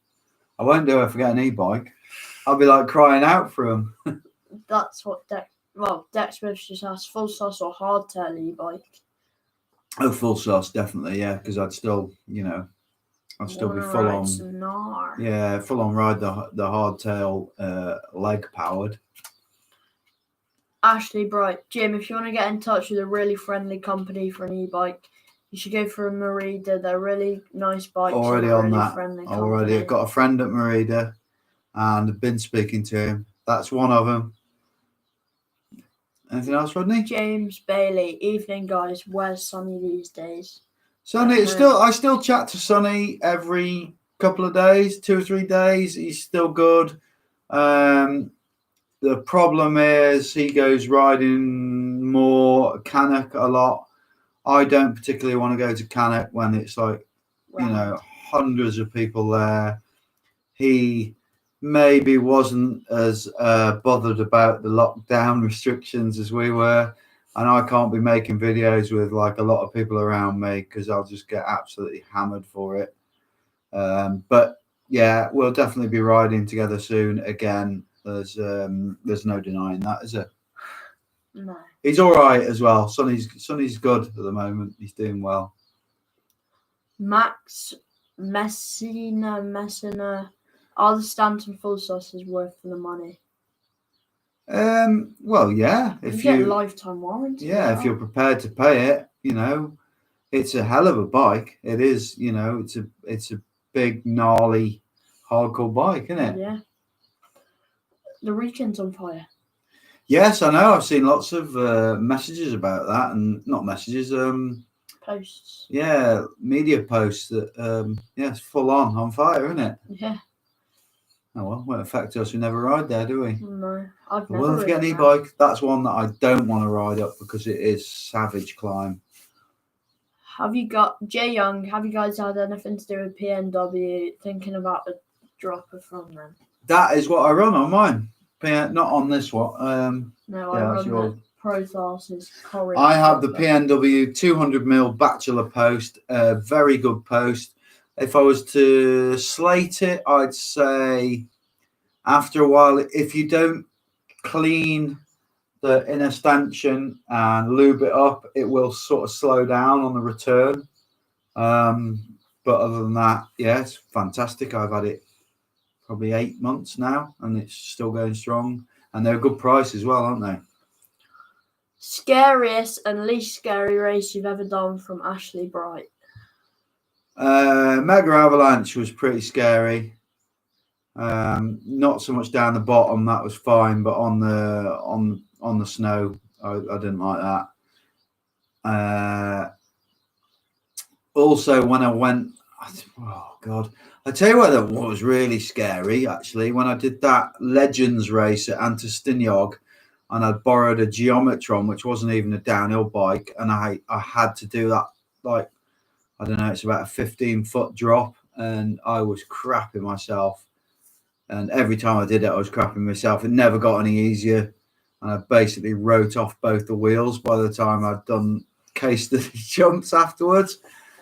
I won't do it if I get an e-bike. I'll be like crying out for them. That's what Dex Smith just asked, full sauce or hardtail e-bike? Oh, full sauce, definitely, yeah, because I'd still, I'd still be full on. Yeah, full on ride the hardtail leg powered. Ashley Bright, Jim, if you want to get in touch with a really friendly company for an e-bike, you should go for a Merida. They're really nice bikes. Already on really that. Already, I've got a friend at Merida, and I've been speaking to him. That's one of them. Anything else, Rodney? James Bailey, evening guys. Where's Sonny these days? Sonny, I still chat to Sonny every couple of days, 2 or 3 days. He's still good. The problem is he goes riding more Cannock a lot. I don't particularly want to go to Cannock when it's like, hundreds of people there. He maybe wasn't as bothered about the lockdown restrictions as we were. And I can't be making videos with like a lot of people around me because I'll just get absolutely hammered for it. But yeah, we'll definitely be riding together soon again. There's no denying that, is there? No. He's all right as well. Sonny's good at the moment. He's doing well. Max Messina, are the Stanton full sauces worth the money? Well, yeah. If you get lifetime warranty. Yeah, if you're prepared to pay it, it's a hell of a bike. It is, it's a big, gnarly, hardcore bike, isn't it? Yeah. The weekend's on fire. Yes, I know. I've seen lots of messages about that, and not messages, posts. Yeah, media posts that it's full on fire, isn't it? Yeah. Oh well, won't affect us. We never ride there, do we? No, I've never. Well, if you get an e-bike, that's one that I don't want to ride up because it is savage climb. Have you got Jay Young? Have you guys had anything to do with PNW? Thinking about a dropper from them? That is what I run on mine. Not on this one. No, I run Prothars's Courage. I have the Butler. PNW 200mm Bachelor post, very good post. If I was to slate it, I'd say after a while, if you don't clean the inner stanchion and lube it up, it will sort of slow down on the return. But other than that, yeah, it's fantastic. I've had it probably 8 months now, and it's still going strong. And they're a good price as well, aren't they? Scariest and least scary race you've ever done from Ashley Bright. Mega Avalanche was pretty scary. Not so much down the bottom, that was fine, but on the snow, I didn't like that. Also, when I went, oh God, I tell you what was really scary actually. When I did that Legends race at Antistinog, and I borrowed a Geometron, which wasn't even a downhill bike, and I had to do that, like, I don't know, it's about a 15-foot drop, and I was crapping myself. And every time I did it, I was crapping myself. It never got any easier. And I basically wrote off both the wheels by the time I'd done case study jumps afterwards.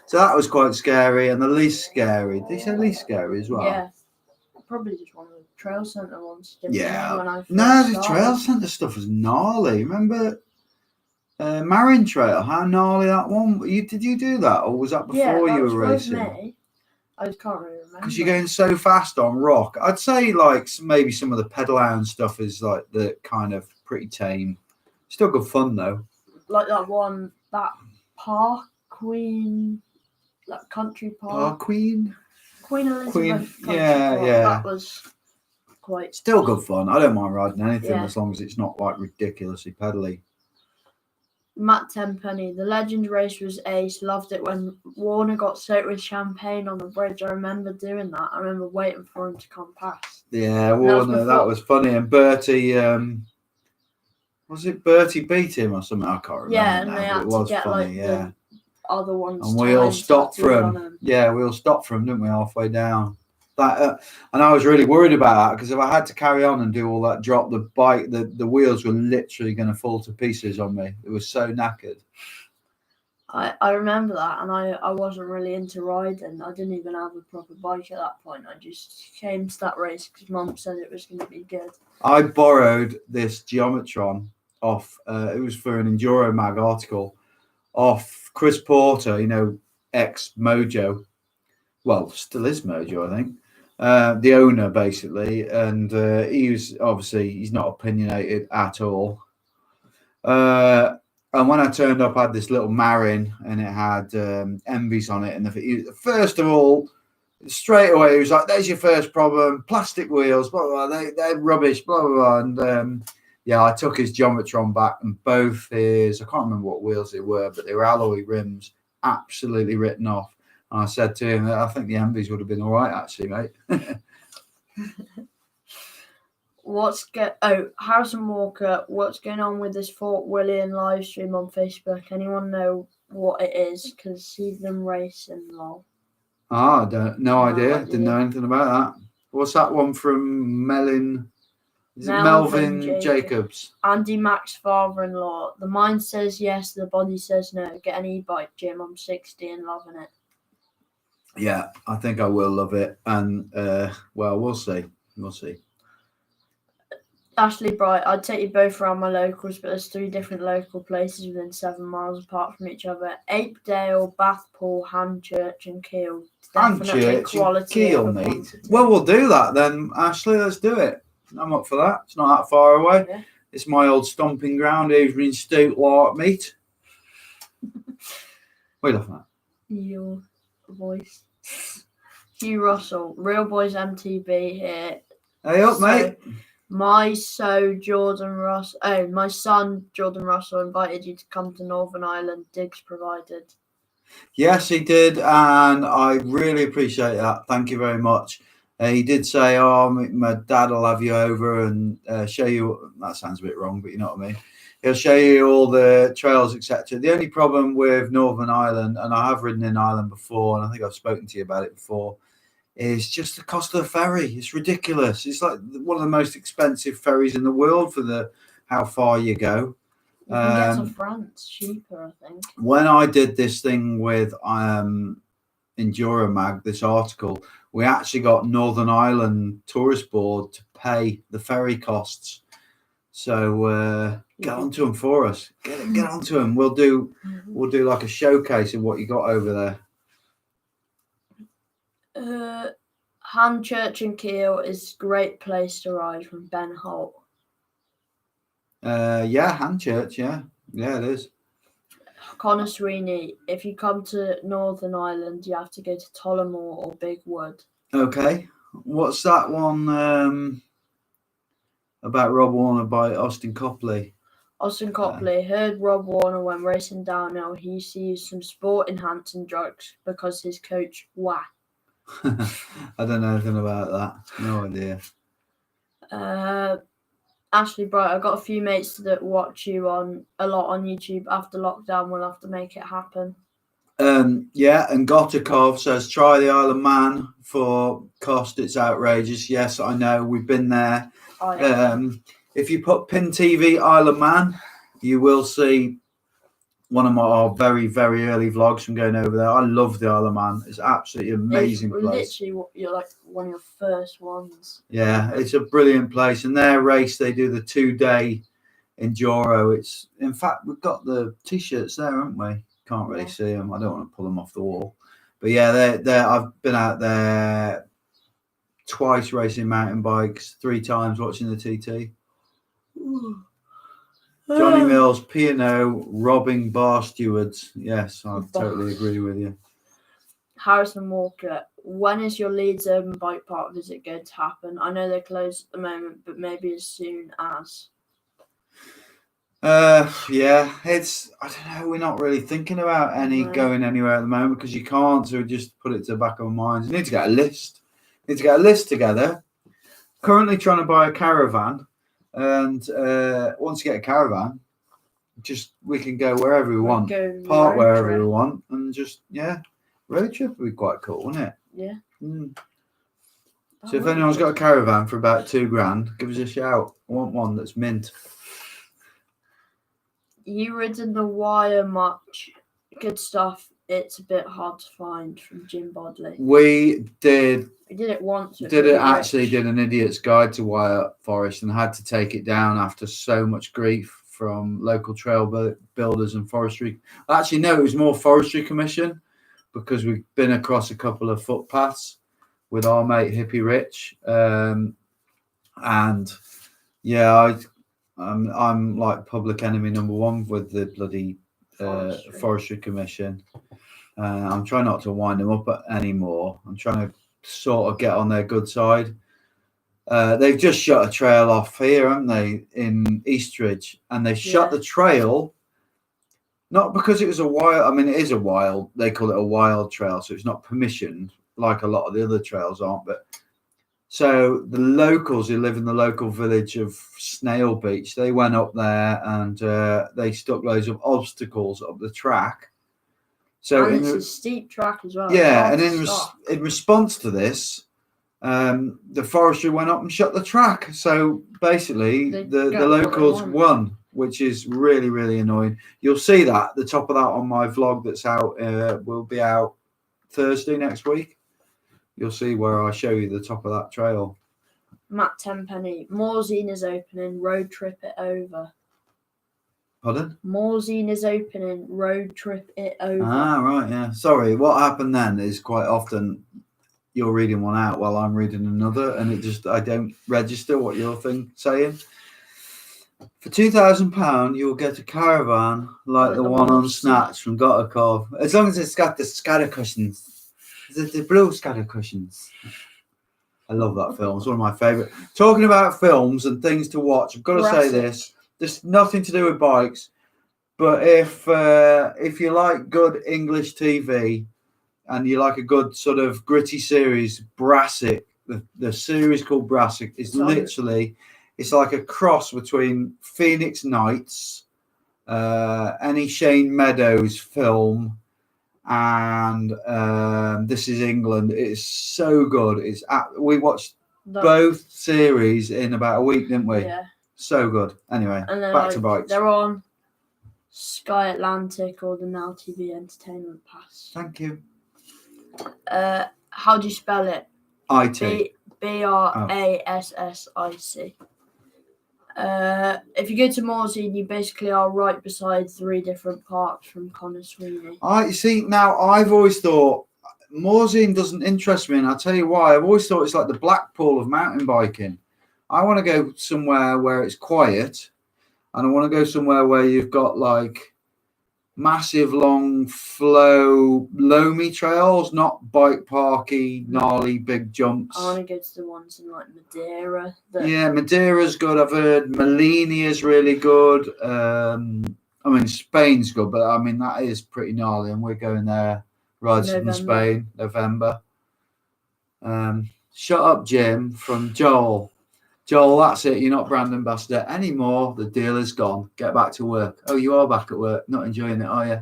So that was quite scary. And the least scary, did you say least scary as well? Yeah. Probably just one of the trail centre ones. Yeah. When I No, first the started. trail centre stuff was gnarly. Remember Marion Trail? How gnarly that one? Did you do that? Or was that before Yeah, that you was were with racing? me. I just can't really remember. Because you're going so fast on rock. I'd say like maybe some of the pedal hound stuff is like the kind of pretty tame. Still good fun though. Like that one, that Park Queen, that country park. Queen? Queen Elizabeth. Queen, country yeah, park. yeah. That was quite. Still good fun. I don't mind riding anything Yeah. as long as it's not like ridiculously pedally. Matt Tenpenny, the Legends race was ace. Loved it when Warner got soaked with champagne on the bridge. I remember doing that. I remember waiting for him to come past. Yeah, And that was Warner, that before- was funny. And Bertie, was it Bertie beat him or something? I can't remember Yeah, and now, they but had it to was get funny, like yeah. the other ones. And we all time stopped for tattooed on him. Yeah, we all stopped for him, didn't we, halfway down? That and I was really worried about that because if I had to carry on and do all that drop, the bike, the wheels were literally going to fall to pieces on me. It was so knackered. I remember that, and I wasn't really into riding. I didn't even have a proper bike at that point. I just came to that race because Mum said it was going to be good. I borrowed this Geometron off. It was for an Enduro Mag article off Chris Porter, ex Mojo. Well, still is Mojo, I think. The owner, basically, and he's not opinionated at all. And when I turned up, I had this little Marin, and it had Envies on it. And first of all, straight away, he was like, "There's your first problem: plastic wheels, blah blah. They're rubbish, blah blah blah." And yeah, I took his Geometron back, and both his—I can't remember what wheels they were, but they were alloy rims, absolutely written off. And I said to him, "I think the Envies would have been all right, actually, mate." Harrison Walker, what's going on with this Fort William live stream on Facebook? Anyone know what it is? Because he's been racing lol. No idea. idea. Didn't know anything about that. What's that one from Melvin? Is it Melvin Melvin Jacobs? Andy Mack's father-in-law. The mind says yes, the body says no. Get an e-bike, Jim. I'm 60 and loving it. Yeah, I think I will love it. And well, we'll see. We'll see. Ashley Bright, I'd take you both around my locals, but there's 3 different local places within 7 miles apart from each other. Apedale, Bathpool, Handchurch and Keele. Definitely Handchurch and quality Keele, over mate. quantity. Well, we'll do that then, Ashley. Let's do it. I'm up for that. It's not that far away. Yeah. It's my old stomping ground over in Stoke Lark, mate. What are you laughing at? Your voice. Hugh Russell, Real Boys MTB here. Hey up, mate. My son Jordan Russell invited you to come to Northern Ireland. Digs provided. Yes, he did, and I really appreciate that. Thank you very much. He did say, "Oh, my dad will have you over and show you." That sounds a bit wrong, but you know what I mean. He'll show you all the trails, etc. The only problem with Northern Ireland, and I have ridden in Ireland before, and I think I've spoken to you about it before, is just the cost of the ferry. It's ridiculous. It's like one of the most expensive ferries in the world for how far you go. You can get Um, to France cheaper, I think. when I did this thing with Enduromag, this article, we actually got Northern Ireland Tourist Board to pay the ferry costs. So get onto them for us. Get onto them. We'll do like a showcase of what you got over there. Handchurch in Kiel is a great place to ride from Ben Holt. Yeah, Handchurch. Yeah, it is. Connor Sweeney, if you come to Northern Ireland, you have to go to Tullamore or Big Wood. Okay, what's that one about Rob Warner by Austin Copley? Austin Copley heard Rob Warner when racing downhill. He used to use some sport-enhancing drugs because his coach, wah. I don't know anything about that. No idea. Ashley Bright, I've got a few mates that watch you a lot on YouTube. After lockdown, we'll have to make it happen. Yeah, and Gotakov says try the Isle of Man for cost. It's outrageous. Yes, I know. We've been there. If you put Pin TV Isle of Man, you will see one of our very, very early vlogs from going over there. I love the Isle of Man. It's absolutely amazing place. Literally, you're like one of your first ones. Yeah, it's a brilliant place. And their race, they do the 2-day enduro. It's, in fact, we've got the t-shirts there, haven't we? Can't really see them. I don't want to pull them off the wall. But yeah, I've been out there twice racing mountain bikes, 3 times watching the TT. Johnny Mills, P&O, robbing bar stewards. Yes, I totally agree with you. Harrison Walker, when is your Leeds Urban Bike Park visit going to happen? I know they're closed at the moment, but maybe as soon as. Yeah, it's, I don't know, we're not really thinking about going anywhere at the moment because you can't, so we just put it to the back of our minds. We need to get a list. Together. Currently trying to buy a caravan. And once you get a caravan, we can go wherever we want, park wherever we want, and road trip would be quite cool, wouldn't it? Yeah. So if anyone's got a caravan for about $2,000, give us a shout. I want one that's mint. You ridden the wire much? Good stuff. It's a bit hard to find from Jim Bodley. We did it once. Did an idiot's guide to Wire Forest and had to take it down after so much grief from local trail builders and forestry. Actually, no, it was more Forestry Commission because we've been across a couple of footpaths with our mate Hippie Rich, and yeah, I'm like public enemy number 1 with the bloody Forestry Commission. I'm trying not to wind them up anymore. I'm trying to sort of get on their good side. They've just shut a trail off here, haven't they, in Eastridge? And they shut the trail not because it was a wild. I mean, it is a wild. They call it a wild trail, so it's not permissioned like a lot of the other trails aren't. But so the locals who live in the local village of Snail Beach, they went up there and they stuck loads of obstacles up the track. So and it's a steep track as well. Yeah, and in response to this, the forestry went up and shut the track. So basically, the locals won, which is really, really annoying. You'll see that the top of that on my vlog that's out will be out Thursday next week. You'll see where I show you the top of that trail. Matt Tenpenny, Morzine is opening. Road trip it over. Pardon? Morzine is opening. Road trip it over. Ah, right, yeah. Sorry, what happened then is quite often you're reading one out while I'm reading another, and I don't register what you're saying. For £2,000, you'll get a caravan like the one on Snatch from Gotakov, as long as it's got the scatter cushions, the blue scatter cushions. I love that film. It's one of my favourite. Talking about films and things to watch, I've got to say this. There's nothing to do with bikes, but if you like good English TV and you like a good sort of gritty series, Brassic, the series called Brassic is literally, it's like a cross between Phoenix Nights, any Shane Meadows film, and This Is England. It's so good. We watched both series in about a week, didn't we? Yeah. So good. Anyway, back to bikes. They're on Sky Atlantic or the Now TV Entertainment Pass. Thank you. How do you spell it? IT. BRASSIC. If you go to Morsey, you basically are right beside 3 different parks from Connor Sweeney. I see. Now, I've always thought Morsey doesn't interest me, and I'll tell you why. I've always thought it's like the Blackpool of mountain biking. I want to go somewhere where it's quiet, and I want to go somewhere where you've got like massive, long flow, loamy trails, not bike parky, gnarly, big jumps. I want to go to the ones in like Madeira. Yeah, Madeira's good. I've heard Malinia's really good. I mean, Spain's good, but I mean that is pretty gnarly, and we're going there. Rides from Spain, November. Shut up, Jim, from Joel. Joel, that's it. You're not brand ambassador anymore. The deal is gone. Get back to work. Oh, you are back at work. Not enjoying it, are you?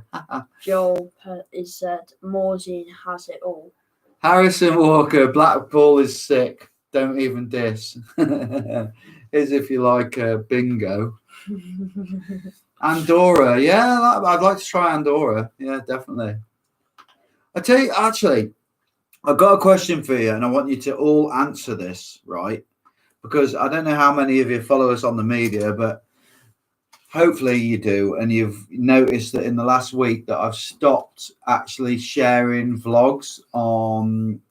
Joel is said Morzine has it all. Harrison Walker, Blackpool is sick. Don't even diss. As if you like bingo. Andorra, yeah, I'd like to try Andorra. Yeah, definitely. I tell you, actually, I've got a question for you, and I want you to all answer this, right? Because I don't know how many of you follow us on the media, but hopefully you do. And you've noticed that in the last week that I've stopped actually sharing vlogs on,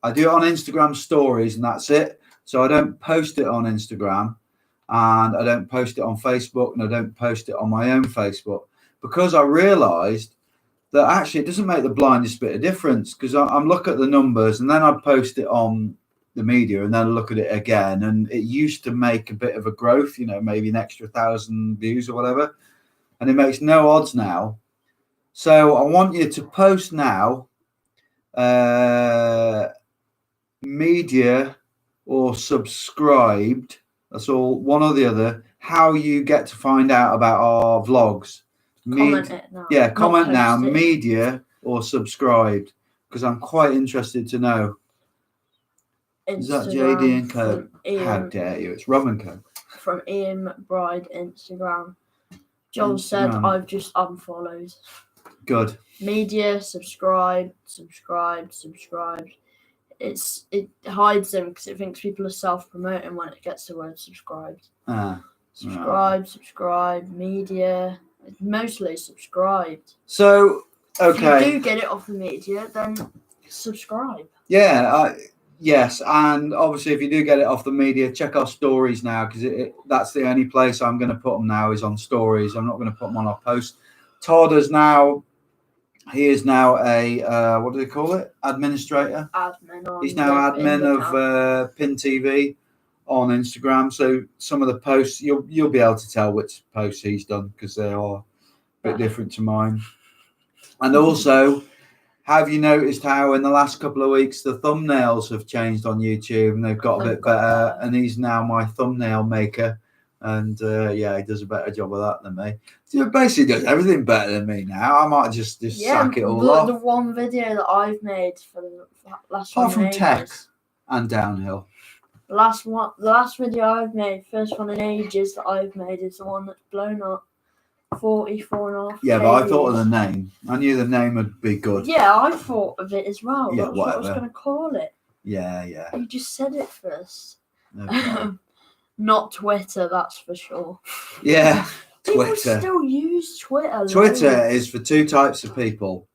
I do it on Instagram stories and that's it. So I don't post it on Instagram and I don't post it on Facebook and I don't post it on my own Facebook because I realized that actually it doesn't make the blindest bit of difference because I'm looking at the numbers and then I post it on the media and then look at it again, and it used to make a bit of a growth, you know, maybe an extra 1,000 views or whatever, and it makes no odds now. So I want you to post now media or subscribed, that's all, one or the other, how you get to find out about our vlogs. Comment it now. Yeah, comment now, it. media or subscribed, because I'm quite interested to know. Is that JD and Co? How dare you? It's Rob and Co. From Ian McBride Instagram. Joel said I've just unfollowed. Good. Media, subscribed. It hides them because it thinks people are self-promoting when it gets the word subscribed. Subscribe, media. It's mostly subscribed. So, okay. If you do get it off the media, then subscribe. Yeah, yes, and obviously if you do get it off the media, check our stories now because that's the only place I'm going to put them now is on stories. I'm not going to put them on our post. Todd is now, he is now a, what do they call it? Administrator? Admin. He's now admin of Pin TV on Instagram. So some of the posts, you'll be able to tell which posts he's done because they are a bit different to mine. And also, have you noticed how in the last couple of weeks the thumbnails have changed on YouTube and they've got a bit better? And he's now my thumbnail maker, and yeah, he does a better job of that than me. So he basically does everything better than me now. I might just sack it all off. The one video that I've made for the last apart from tech and downhill. The last video I've made, first one in ages that I've made, is the one that's blown up. 44.5. Yeah, but I thought of the name. I knew the name would be good. Yeah, I thought of it as well. Yeah, That's what I was going to call it. Yeah. You just said it first. Okay. Not Twitter, that's for sure. Yeah, People Twitter. still use Twitter. Twitter is for two types of people.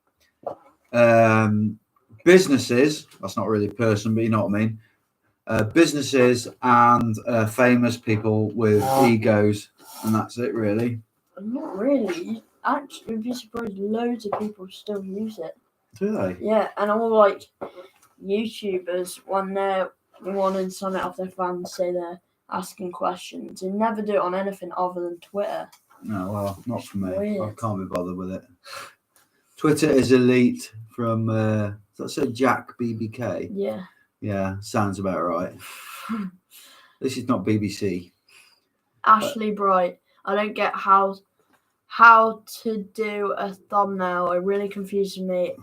Businesses, that's not really a person, but you know what I mean. Businesses and famous people with egos, and that's it really. Not really. Actually, you'd be surprised loads of people still use it. Do they? Yeah, and all like YouTubers, when they're wanting something off their fans, say they're asking questions, they never do it on anything other than Twitter. No, well, not for me. Weird. I can't be bothered with it. Twitter is elite from, let's say Jack BBK. Yeah. Yeah, sounds about right. This is not BBC. Ashley Bright. I don't get how to do a thumbnail. It really confuses me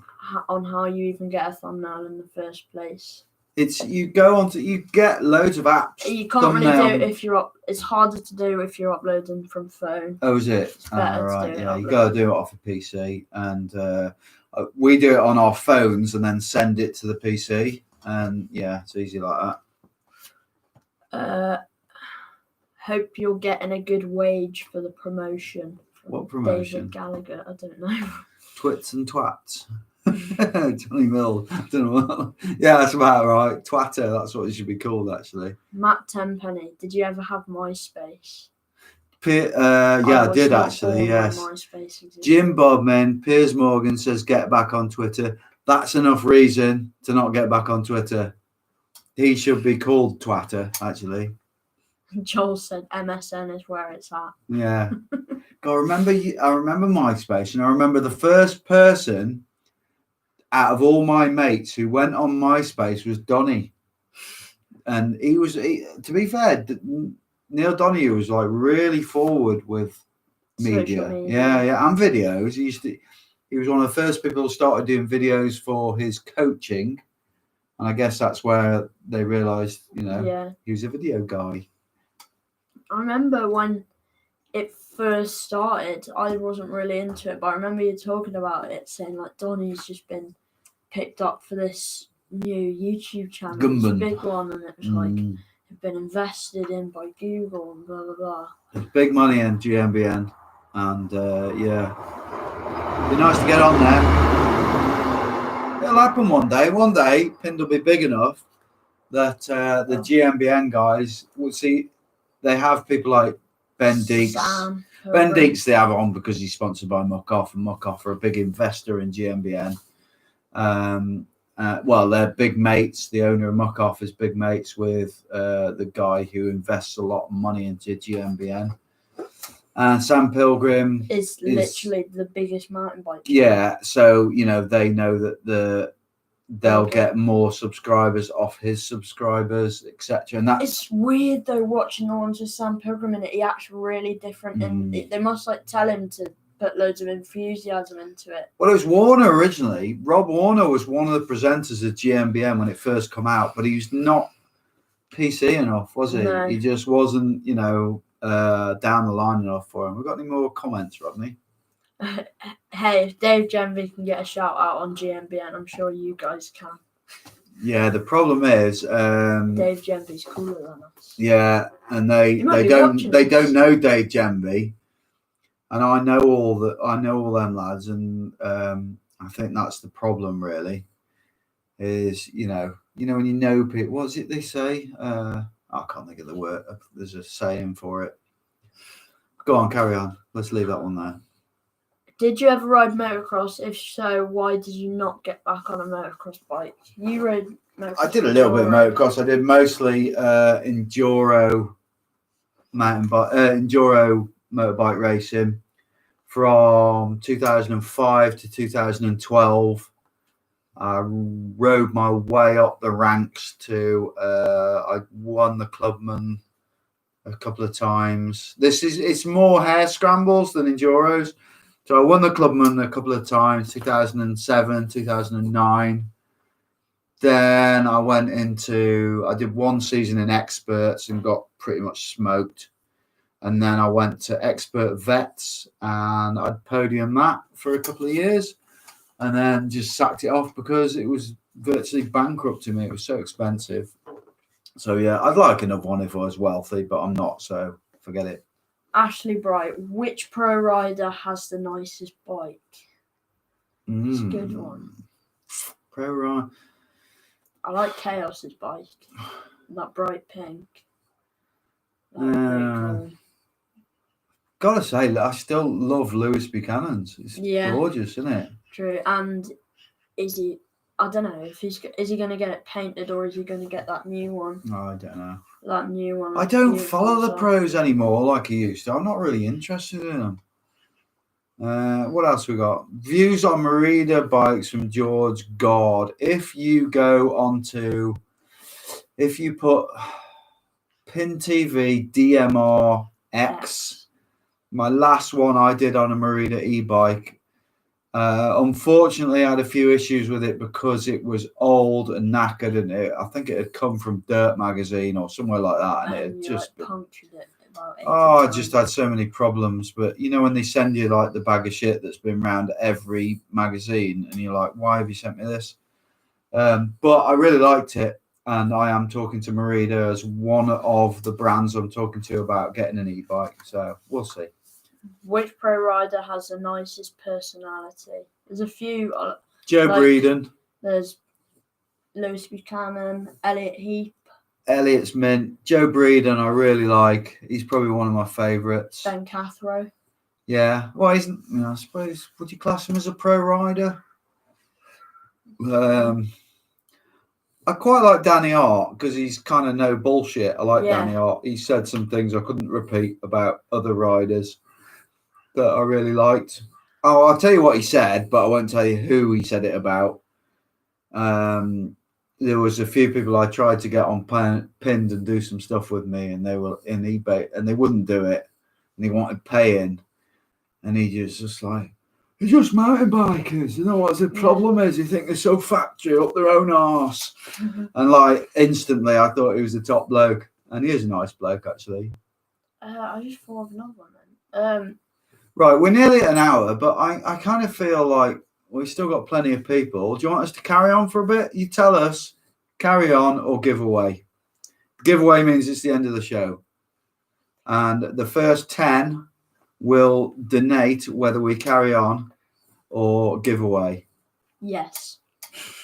on how you even get a thumbnail in the first place. It's you go onto you get loads of apps. You can't really thumbnail- do it if you're up. It's harder to do if you're uploading from phone. Oh, is it? It's better to Right, do it yeah. You upload. got to do it off a PC, and we do it on our phones and then send it to the PC, and yeah, it's easy like that. Hope you're getting a good wage for the promotion. From What promotion? David Gallagher. I don't know. Twits and twats. Johnny Mill. I don't know what. Yeah, that's about right. Twatter. That's what it should be called, actually. Matt Tenpenny. Did you ever have MySpace? Yeah, I was did not actually. born when Yes. MySpace existed. Jim Bodman, Piers Morgan says get back on Twitter. That's enough reason to not get back on Twitter. He should be called Twatter, actually. Joel said MSN is where it's at. Yeah. God, I remember MySpace, and I remember the first person out of all my mates who went on MySpace was Donny. And to be fair, Neil Donahue was like really forward with media. Yeah, and videos. He was one of the first people who started doing videos for his coaching, and I guess that's where they realised, he was a video guy. I remember when it first started, I wasn't really into it, but I remember you talking about it, saying like Donny's just been picked up for this new YouTube channel, this Gumban. big one, and it was like had been invested in by Google and blah blah blah. There's big money in GMBN, and yeah, it'd be nice to get on there. It'll happen one day. One day, Pind will be big enough that the GMBN guys will see. They have people like Ben Deeks. Ben Deeks they have on because he's sponsored by Muck-Off, and Muck-Off are a big investor in GMBN. Well, they're big mates. The owner of Muck-Off is big mates with the guy who invests a lot of money into GMBN. And Sam Pilgrim is literally the biggest mountain bike. Yeah, so they know that they'll get more subscribers off his subscribers, etc. And it's weird though watching the ones with Sam Pilgrim in it. He acts really different, and they must tell him to put loads of enthusiasm into it. Well, it was Warner originally. Rob Warner was one of the presenters of GMBN when it first came out, but he was not PC enough, was he? No. He just wasn't, down the line enough for him. We got any more comments, Rodney? Hey, if Dave Genvy can get a shout out on GMBN, I'm sure you guys can. Yeah, the problem is Dave Genvy's cooler than us. Yeah, and they don't know Dave Genvy, and I know all them lads, and I think that's the problem really. Is when you know people, what's it they say? I can't think of the word. There's a saying for it. Go on, carry on. Let's leave that one there. Did you ever ride motocross? If so, why did you not get back on a motocross bike? You rode motocross. I did a little bit of motocross. I did mostly enduro motorbike racing from 2005 to 2012. I rode my way up the ranks to I won the Clubman a couple of times. It's more hare scrambles than enduros. So I won the Clubman a couple of times, 2007, 2009. Then I did one season in experts and got pretty much smoked. And then I went to expert vets and I'd podium that for a couple of years and then just sacked it off because it was virtually bankrupting me. It was so expensive. So yeah, I'd like another one if I was wealthy, but I'm not, so forget it. Ashley Bright, which pro rider has the nicest bike? It's a good one. Pro rider. I like Chaos's bike. That bright pink. Gotta say, I still love Lewis Buchanan's. It's gorgeous, isn't it? True. And is he? I don't know if is he going to get it painted or is he going to get that new one? Oh, I don't know. That new one. I don't follow the pros anymore like I used to. I'm not really interested in them. What else we got? Views on Merida bikes from George God. If you put Pin TV DMR X, my last one I did on a Merida e-bike, Unfortunately, I had a few issues with it because it was old and knackered, and I think it had come from Dirt magazine or somewhere like that, and it had you just punctured it about 80 I times. just had so many problems. But you know, when they send you like the bag of shit that's been around every magazine, and you're like, why have you sent me this? But I really liked it, and I am talking to Merida as one of the brands I'm talking to about getting an e-bike. So we'll see. Which pro rider has the nicest personality? There's a few. Joe Like- Breeden, There's Lewis Buchanan, Elliot Heath, Elliot's mint. Joe Breeden, I really like. He's probably one of my favourites. Ben Cathro. Yeah. Well, he's, I suppose, would you class him as a pro rider? I quite like Danny Hart because he's kind of no bullshit. I like Danny Hart. He said some things I couldn't repeat about other riders that I really liked. Oh, I'll tell you what he said, but I won't tell you who he said it about. There was a few people I tried to get on pinned and do some stuff with me, and they were in eBay and they wouldn't do it, and they wanted paying, and he just like, "They're just mountain bikers. You know what the problem is? You think they're so factory up their own arse." And like instantly, I thought he was a top bloke, and he is a nice bloke actually. I just thought of another one then. Right, we're nearly at an hour, but I kind of feel like we've still got plenty of people. Do you want us to carry on for a bit? You tell us, carry on or give away. Giveaway means it's the end of the show. And the first 10 will donate whether we carry on or give away. Yes.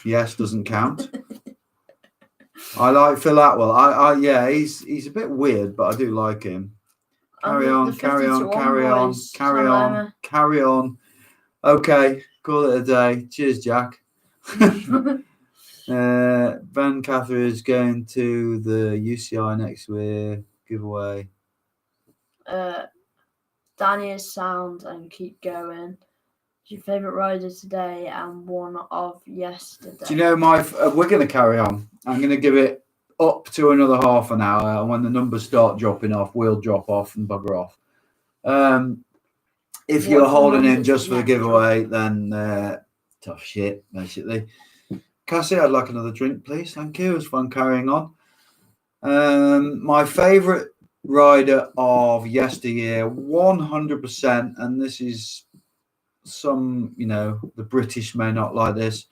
Yes doesn't count. I like Phil Atwell. Yeah, he's a bit weird, but I do like him. Carry on. Okay, call it a day. Cheers, Jack. Ben Catherine is going to the UCI next week. Giveaway. Danny is sound and keep going. Your favourite rider today and one of yesterday. Do you know we're going to carry on. I'm going to give it up to another half an hour, and when the numbers start dropping off, we'll drop off and bugger off. If you're holding in just for the giveaway, then tough shit, basically. Cassie, I'd like another drink, please. Thank you. It was fun carrying on. My favourite rider of yesteryear, 100%, and this is some, the British may not like this,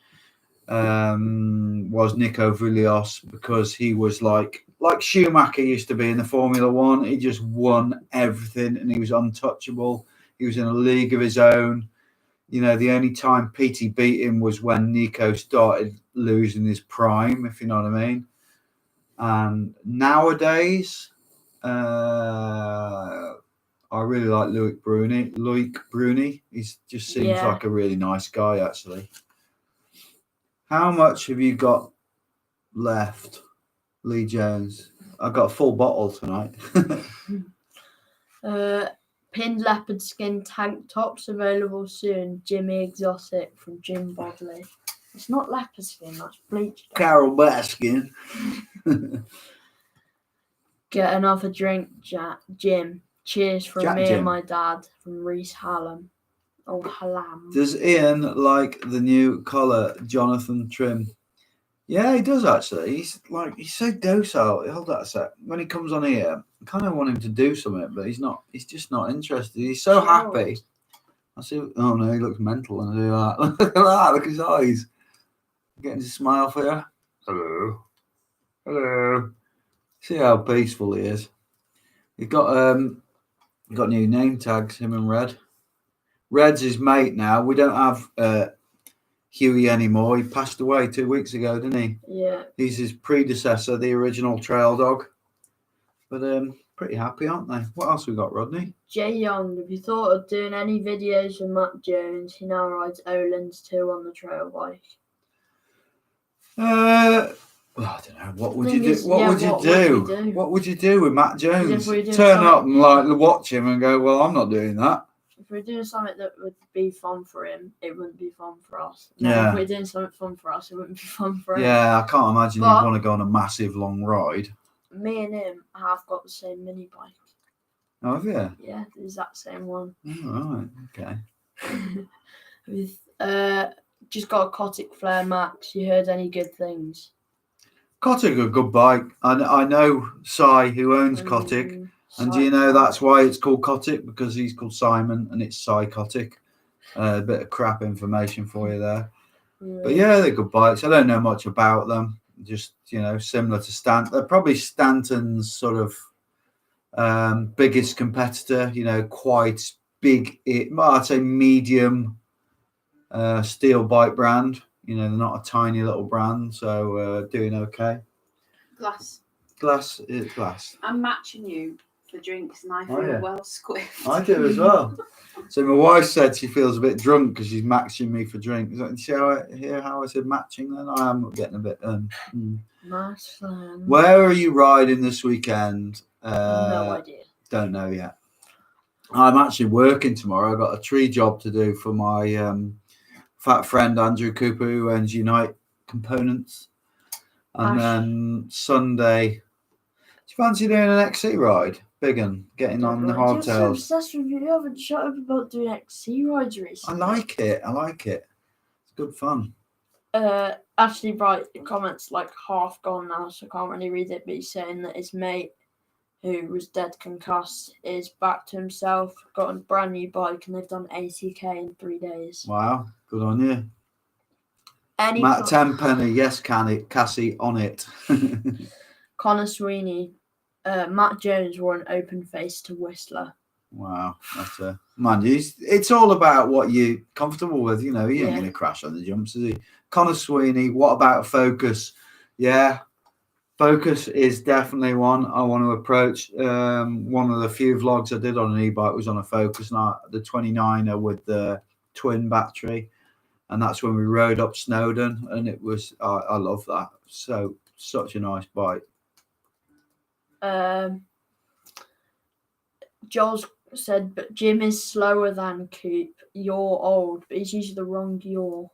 was Nico Voulios, because he was like Schumacher used to be in the Formula One. He just won everything and he was untouchable. He was in a league of his own. The only time PT beat him was when Nico started losing his prime, if you know what I mean. And nowadays, I really like Loic Bruni. He just seems like a really nice guy, actually. How much have you got left, Lee Jones? I've got a full bottle tonight. Pinned leopard skin tank tops available soon. Jimmy Exotic from Jim Bodley. It's not leopard skin, that's bleached. Carol Baskin. Get another drink, Jim. Cheers from me Jim. and my dad from Reese Hallam. Oh, Hallam. Does Ian like the new collar, Jonathan Trim? Yeah, he does actually. He's so docile. Hold that a sec. When he comes on here, I kind of want him to do something, but he's not. He's just not interested. He's so happy. I see. Oh no, he looks mental when I do that. Look at that. Look at his eyes. Getting his smile for you. Hello. Hello. See how peaceful he is. He's got new name tags. Him and Red. Red's his mate now. We don't have Huey anymore. He passed away 2 weeks ago, didn't he? Yeah. He's his predecessor, the original trail dog. But pretty happy, aren't they? What else we got, Rodney? Jay Young, have you thought of doing any videos with Matt Jones? He now rides Olin's 2 on the trail bike. I don't know. What would you do? What would you do with Matt Jones? Turn up and watch him and go, well, I'm not doing that. If we're doing something that would be fun for him, it wouldn't be fun for us. Yeah. If we're doing something fun for us, it wouldn't be fun for him. Yeah, I can't imagine he'd want to go on a massive long ride. Me and him have got the same mini bike. Oh, have you? Yeah, the exact same one. Oh, right, okay. With just got a Kotick Flare Max. You heard any good things? Kotick, a good bike. I know Si, who owns Kotick. And do you know that's why it's called Kotick? Because he's called Simon and it's Si Kotick. A bit of crap information for you there. But yeah, they're good bikes. I don't know much about them. Just, similar to Stanton. They're probably Stanton's sort of biggest competitor, quite big. I'd say medium steel bike brand. They're not a tiny little brand. So doing okay. Glass. Glass is glass. I'm matching you for drinks and I feel well squiffed. I do as well. So my wife said she feels a bit drunk because she's matching me for drinks. See how I said matching then? I am getting a bit Nice fun. Where are you riding this weekend? No idea. Don't know yet. I'm actually working tomorrow. I've got a tree job to do for my fat friend Andrew Cooper, who owns Unite Components. And then Sunday, do you fancy doing an XC ride? Big one, getting on the hardtails. You're so obsessed with you. You haven't shut up about doing XC rides recently. I like it. It's good fun. Actually, right, the comments like half gone now, so I can't really read it, but he's saying that his mate, who was dead concussed, is back to himself, got a brand new bike, and they've done 80k in 3 days. Wow, good on you. Matt Tenpenny, yes, Cassie, on it. Connor Sweeney, Matt Jones wore an open face to Whistler. Wow, that's man. It's all about what you're comfortable with. He ain't going to crash on the jumps, is he? Connor Sweeney, what about Focus? Yeah, Focus is definitely one I want to approach. One of the few vlogs I did on an e-bike was on a Focus, the 29er with the twin battery. And that's when we rode up Snowdon, and it was, I love that. So, such a nice bike. Joel's said, but Jim is slower than Coop. You're old, but he's using the wrong yaw.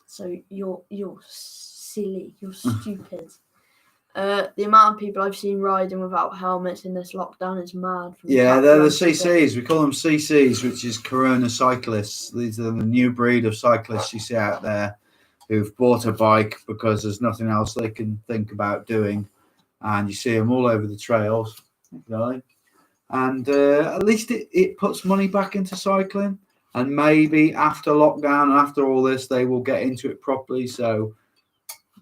So you're silly. You're stupid. The amount of people I've seen riding without helmets in this lockdown is mad. Yeah, they're the CCs. We call them CCs, which is Corona cyclists. These are the new breed of cyclists you see out there who've bought a bike because there's nothing else they can think about doing. And you see them all over the trails. And at least it puts money back into cycling. And maybe after lockdown and after all this, they will get into it properly. So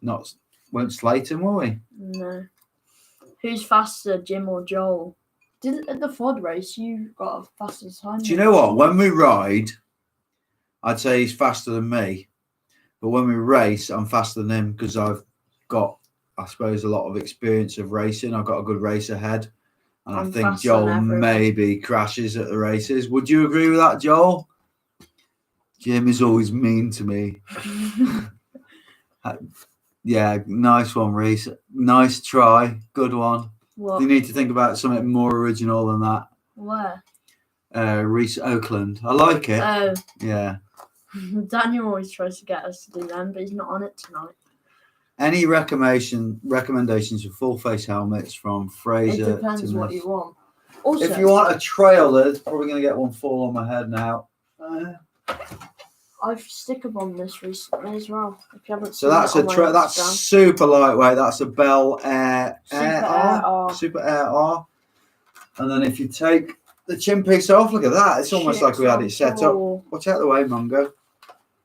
won't slate him, will we? No. Who's faster, Jim or Joel? At the FOD race, you got a faster time. Do you know what? When we ride, I'd say he's faster than me. But when we race, I'm faster than him because I've got, I suppose, a lot of experience of racing. I've got a good race ahead. And I think Joel maybe crashes at the races. Would you agree with that, Joel? Jim is always mean to me. Yeah, nice one, Reese. Nice try. Good one. What? You need to think about something more original than that. Where? Reese Oakland. I like it. Oh. Yeah. Daniel always tries to get us to do them, but he's not on it tonight. Any recommendations for full face helmets from Fraser? It depends what you want. Also, if you want a trailer, it's probably going to get one fall on my head now. I've sticker-bombed this recently as well. If you haven't so that's that's super lightweight. That's a Bell Air Super Air R. And then if you take the chin piece off, look at that. It's almost like we had it set up. Watch out the way, Mongo.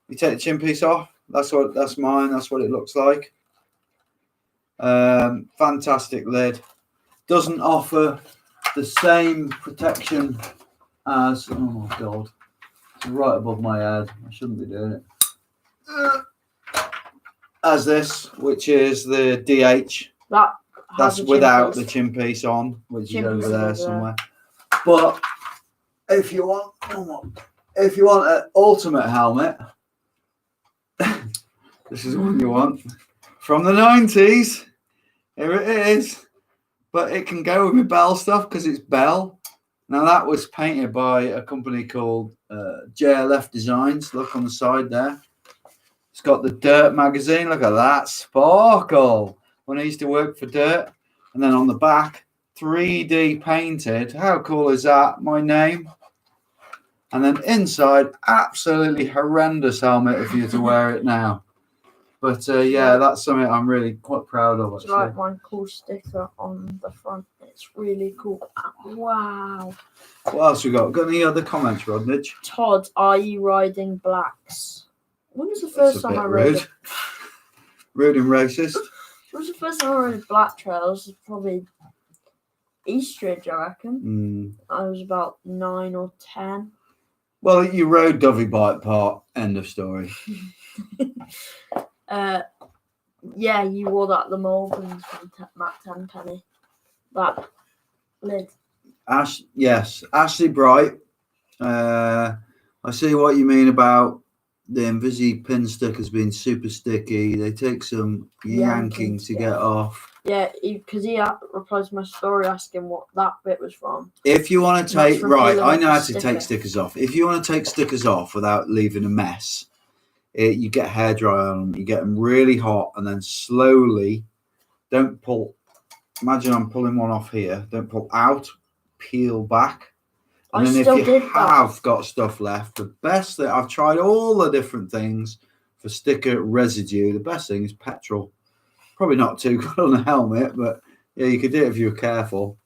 You take the chin piece off. That's mine. That's what it looks like. Fantastic lid. Doesn't offer the same protection as, oh my God. It's right above my head. I shouldn't be doing it. As this, which is the DH. That's without the chin piece on, which is over there somewhere. But if you want an ultimate helmet, this is what you want. From the 90s. Here it is. But it can go with my Bell stuff because it's Bell. Now that was painted by a company called JLF Designs. Look on the side there. It's got the Dirt magazine. Look at that sparkle. When I used to work for Dirt. And then on the back, 3D painted. How cool is that? My name. And then inside, absolutely horrendous helmet if you were to wear it now. But yeah, that's something I'm really quite proud of. It's Actually. like my cool sticker on the front. It's really cool. Wow. What else we got? Got any other comments, Rodnidge? Todd, are you riding blacks? When was the That's first a time bit I rode rude. Rude and racist. When was the first time I rode a black trail? It was probably Eastridge, I reckon. I was about 9 or 10. Well, you rode Dovey Bike Park. End of story. Yeah, you wore that at the Mulgans from Matt Tenpenny. That lid. Yes, Ashley Bright. I see what you mean about the Invisi pin stickers being super sticky. They take some yanking to get off. Yeah, because he replied to my story asking what that bit was from. If you want to take, right, I know how to sticker. take stickers off. If you want to take stickers off without leaving a mess, you get hairdryer on them. You get them really hot and then slowly, don't pull. Imagine I'm pulling one off here. Don't pull out, peel back. And then if you have got stuff left, the best thing, I've tried all the different things for sticker residue. The best thing is petrol. Probably not too good on a helmet, but yeah, you could do it if you were careful.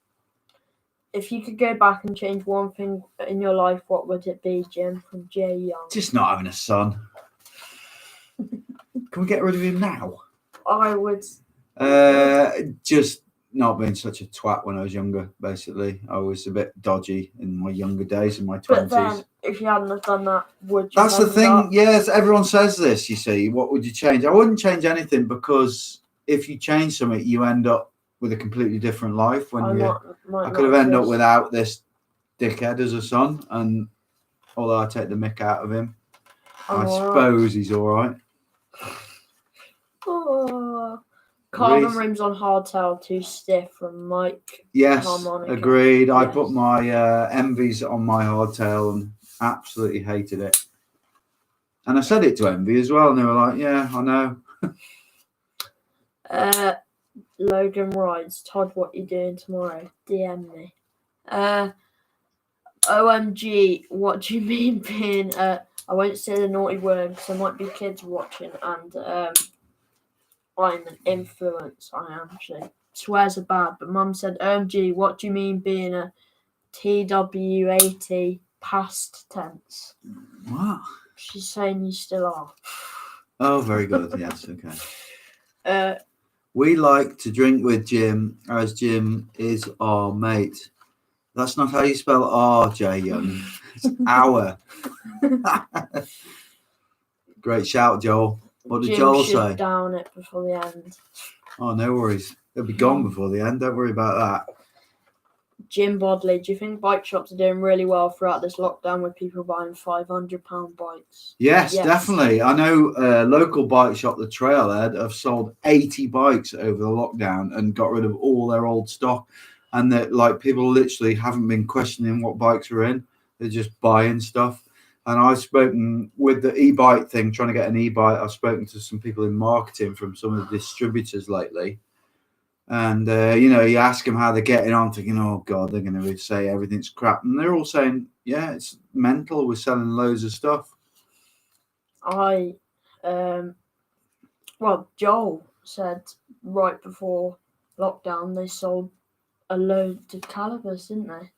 If you could go back and change one thing in your life, what would it be, Jim? From Jay Young. Just not having a son. Can we get rid of him now? I would. Just not being such a twat when I was younger, basically. I was a bit dodgy in my younger days, in my 20s. But then, if you hadn't have done that, would you? That's the thing. Yes, everyone says this, you see. What would you change? I wouldn't change anything, because if you change something, you end up with a completely different life. I could have ended up without this dickhead as a son, and although I take the mick out of him, I suppose he's all right. Oh. Carbon rims on hardtail too stiff from Mike. Yes, Harmonica. agreed. Yes. I put my Envies on my hardtail and absolutely hated it. And I said it to Envy as well, and they were like, "Yeah, I know." Logan rides. Todd, what you doing tomorrow? DM me. OMG, what do you mean being? I won't say the naughty word because there might be kids watching, and I'm an influence. I am actually. Swears are bad, but Mum said, OMG, what do you mean being a TW80 past tense? What? She's saying you still are. Oh, very good. Yes, okay. We like to drink with Jim, as Jim is our mate. That's not how you spell R, J Young. It's our. Great shout, Joel. What did Joel say? Down it before the end. Oh, no worries. They'll be gone before the end. Don't worry about that. Jim Bodley, do you think bike shops are doing really well throughout this lockdown with people buying £500 bikes? Yes, definitely. I know a local bike shop, the Trailhead, have sold 80 bikes over the lockdown and got rid of all their old stock. And that, like, people literally haven't been questioning what bikes are in. They're just buying stuff. And I've spoken with the e-bike thing, trying to get an e-bike. I've spoken to some people in marketing from some of the distributors lately. And, you ask them how they're getting on, thinking, oh, God, they're going to say everything's crap. And they're all saying, yeah, it's mental. We're selling loads of stuff. Joel said right before lockdown, they sold a load of calibers, didn't they?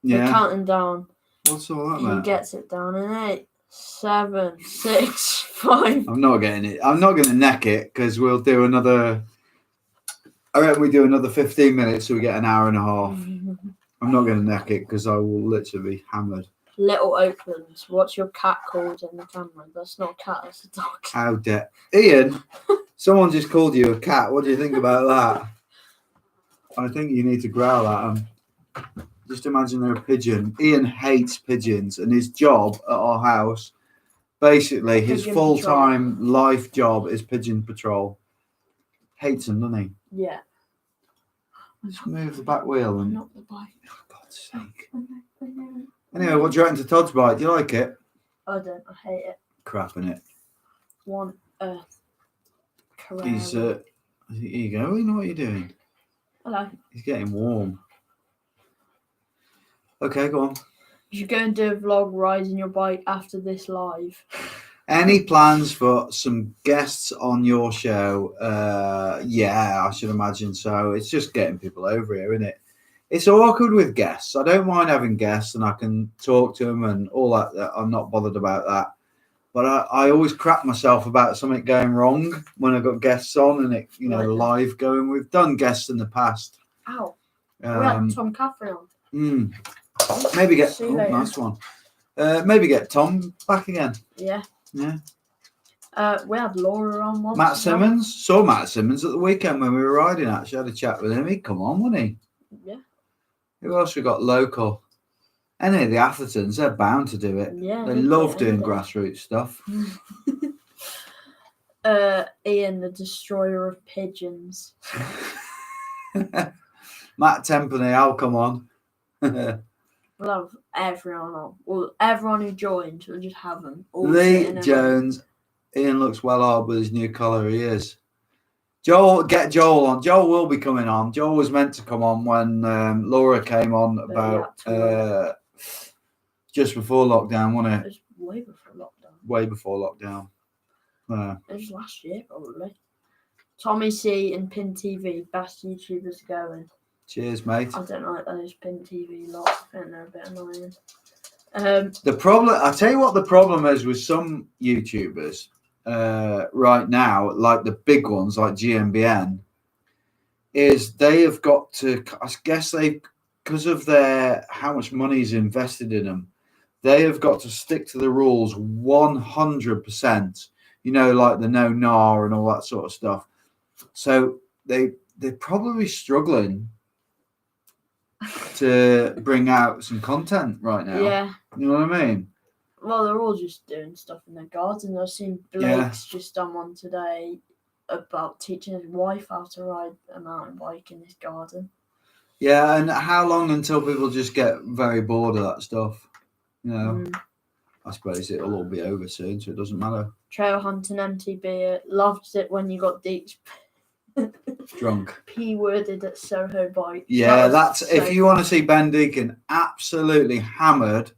Yeah. They're counting down. What's all that, man? He gets it down in 8, 7, 6, 5. I'm not getting it. I'm not going to neck it because we'll do another. I reckon we do another 15 minutes, so we get an hour and a half. I'm not going to neck it because I will literally be hammered. Little Oaklands. What's your cat called in the camera? That's not a cat. That's a dog. How dare Ian? Someone just called you a cat. What do you think about that? I think you need to growl at them. Just imagine they're a pigeon. Ian hates pigeons, and his job at our house, basically his full-time life job is pigeon patrol. Hates them, doesn't he? Yeah. Just move the back wheel and. Not the bike. For God's sake. Anyway, what do you reckon to Todd's bike? Do you like it? I don't. I hate it. Crap, innit? One Earth. He's. Here you go. You know what you're doing. Hello. He's getting warm. Okay, go on. You should go and do a vlog riding your bike after this live. Any plans for some guests on your show? Yeah, I should imagine so. It's just getting people over here, isn't it? It's awkward with guests. I don't mind having guests and I can talk to them and all that. I'm not bothered about that. But I always crap myself about something going wrong when I've got guests on and it, Right. live going. We've done guests in the past. Ow. We had Tom Caffrey on. Maybe get See you later. nice one. Maybe get Tom back again. Yeah. Yeah. We had Laura on once. Matt Simmons. Saw Matt Simmons at the weekend when we were riding. Actually, had a chat with him. He'd come on, wouldn't he? Yeah. Who else we got local? Any of the Athertons, they're bound to do it. Yeah. They love doing grassroots stuff. Ian, the destroyer of pigeons. Matt Tempany, I'll come on. We'll have everyone on. Well, everyone who joined, we'll just have them. All Lee sitting in a room. Jones. Ian looks well hard with his new colour. He is. Joel, get Joel on. Joel will be coming on. Joel was meant to come on when Laura came on But about just before lockdown, wasn't It it? was way before lockdown. Way before lockdown. It was last year, probably. Tommy C and Pin TV, best YouTubers going. Cheers, mate. I don't like those Pin TV lot. I think they're a bit annoying. The problem, I tell you what, the problem is with some YouTubers right now, like the big ones, like GMBN, is they have got to. I guess because of how much money is invested in them, they have got to stick to the rules 100%. Like the no NAR and all that sort of stuff. So they're probably struggling to bring out some content right now. Yeah. You know what I mean? Well, they're all just doing stuff in their garden. I've seen Blake's just done one today about teaching his wife how to ride a mountain bike in his garden. Yeah, and how long until people just get very bored of that stuff? I suppose it'll all be over soon, so it doesn't matter. Trail hunting MTB loved it when you got Deeks Drunk. P-worded at Soho Bike. Yeah, that's if you want to see Ben Deacon absolutely hammered,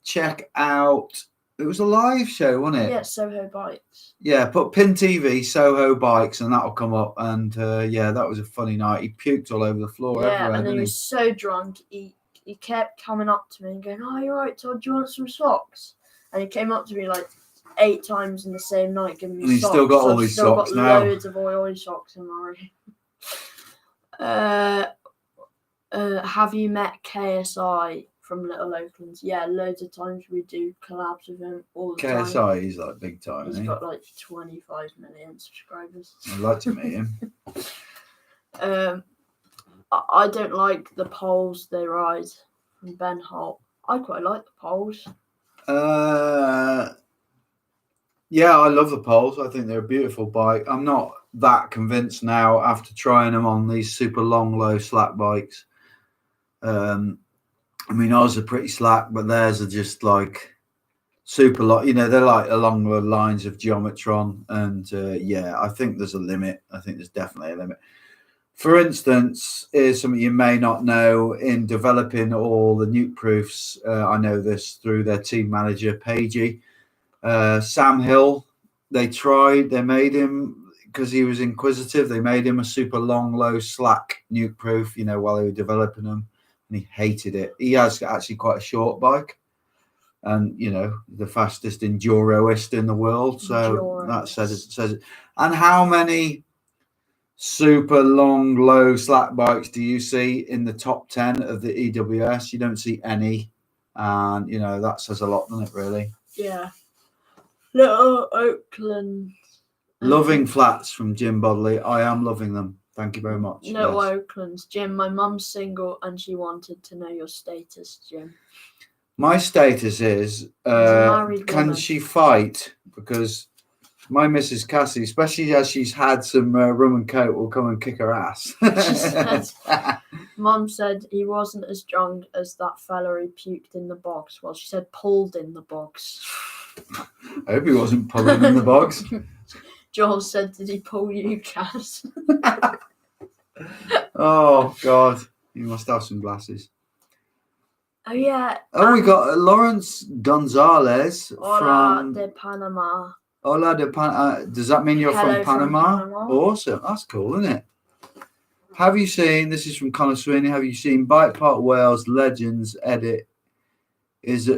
check out. It was a live show, wasn't it? Yeah, Soho Bikes. Yeah, put Pin TV Soho Bikes and that'll come up. And that was a funny night. He puked all over the floor. Yeah, everywhere, and then didn't he was so drunk. He kept coming up to me and going, "Oh, you're right, Todd. Do you want some socks?" And he came up to me like 8 times in the same night, giving me and he's socks. still got all I've these still socks got now. Loads of oily socks in my room. Have you met KSI from Little Oaklands? Yeah, loads of times we do collabs with him all the time. KSI, he's like big time, He's isn't he? got like 25 million subscribers. I'd like to meet him. I don't like the poles they ride from Ben Holt. I quite like the poles. Yeah, I love the poles. I think they're a beautiful bike. I'm not that convinced now after trying them on these super long, low slack bikes. I mean, ours are pretty slack, but theirs are just like super long. They're like along the lines of Geometron. And I think there's a limit. I think there's definitely a limit. For instance, is something you may not know in developing all the nuke proofs. I know this through their team manager, Pagey. Sam Hill, they made him, because he was inquisitive, they made him a super long, low slack nuke proof, while they were developing them. And he hated it. He has actually quite a short bike. And, the fastest enduroist in the world. So that says it. And how many super long, low slack bikes do you see in the top 10 of the EWS? You don't see any. And, that says a lot, doesn't it, really? Yeah. Little Oakland. Loving flats from Jim Bodley. I am loving them. Thank you very much. Little Oaklands. Jim, my mum's single and she wanted to know your status, Jim. My status is, can she fight? Because my Mrs. Cassie, especially as she's had some rum and coke, will come and kick her ass. Mum said he wasn't as drunk as that fella who puked in the box. Well, she said pulled in the box. I hope he wasn't pulling in the box. Joel said, did he pull you, Cass? Oh, God. You must have some glasses. Oh yeah. Oh, we got Lawrence Gonzalez Hola from de Panama. Hola de Panama. Does that mean you're Hello from from Panama? Panama. Awesome. That's cool, isn't it? Have you seen, this is from Connor Sweeney, have you seen Bike Park Wales Legends edit?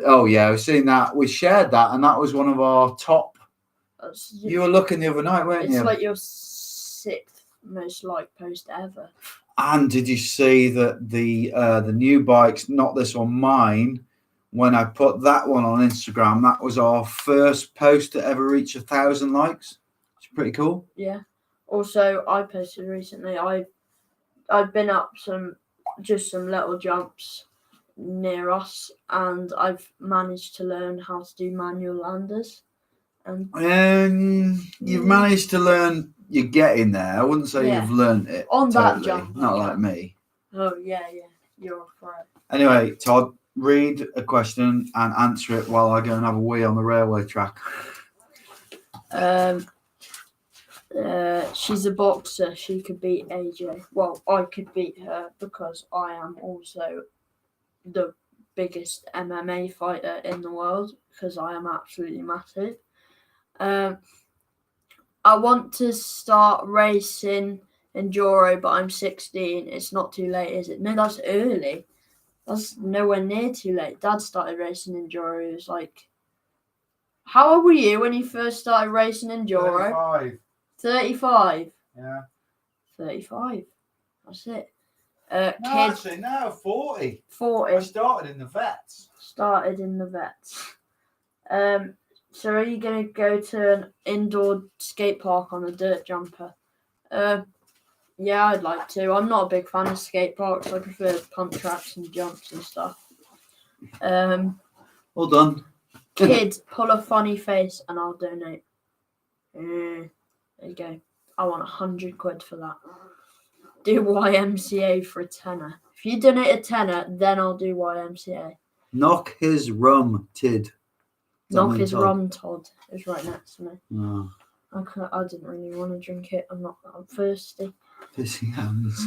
Oh yeah, we've seen that. We shared that, and that was one of our top. You were looking the other night, weren't it's you? like your 6th most liked post ever. And did you see that the new bikes, not this one, mine, when I put that one on Instagram, that was our first post to ever reach 1,000 likes. It's pretty cool. Yeah. Also, I posted recently. I've been up some little jumps near us, and I've managed to learn how to do manual landers. And you've managed to learn. You're getting there. I wouldn't say you've learned it on totally. that jump. Not like me. Oh yeah, you're right. Anyway, Todd, read a question and answer it while I go and have a wee on the railway track. She's a boxer. She could beat AJ. Well, I could beat her because I am also the biggest MMA fighter in the world because I am absolutely massive. I want to start racing enduro, but I'm 16. It's not too late, is it? No, that's early. That's nowhere near too late. Dad started racing enduro. He was like, how old were you when you first started racing enduro? 35. 35. Yeah. 35. That's it. No, Kid, actually, no, 40. 40. I started in the vets. So are you going to go to an indoor skate park on a dirt jumper? Yeah, I'd like to. I'm not a big fan of skate parks. I prefer pump tracks and jumps and stuff. Well done. Kid, pull a funny face and I'll donate. There you go. I want 100 quid for that. Do YMCA for a tenner. If you donate a tenner, then I'll do YMCA. Knock his rum, Tid. Knock his rum, Todd. It's right next to me. Oh. I didn't really want to drink it. I'm thirsty. Pissing hands.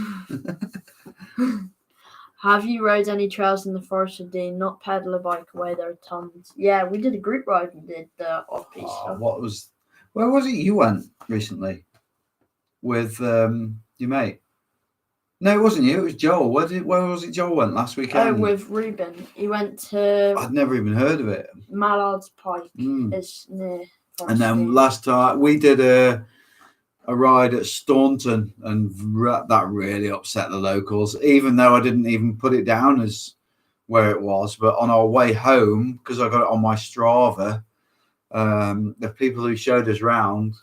Have you rode any trails in the Forest of Dean? Not pedal a bike away. There are tons. Yeah, we did a group ride and did the off-piste stuff. Where was it you went recently? With your mate? No, it wasn't you. It was Joel. Where was it Joel went last weekend? Oh, with Ruben. He went to... I'd never even heard of it. Mallard's Pike. It's near Forest And then Dean. last time we did a ride at Staunton, and that really upset the locals, even though I didn't even put it down as where it was. But on our way home, because I got it on my Strava, the people who showed us round,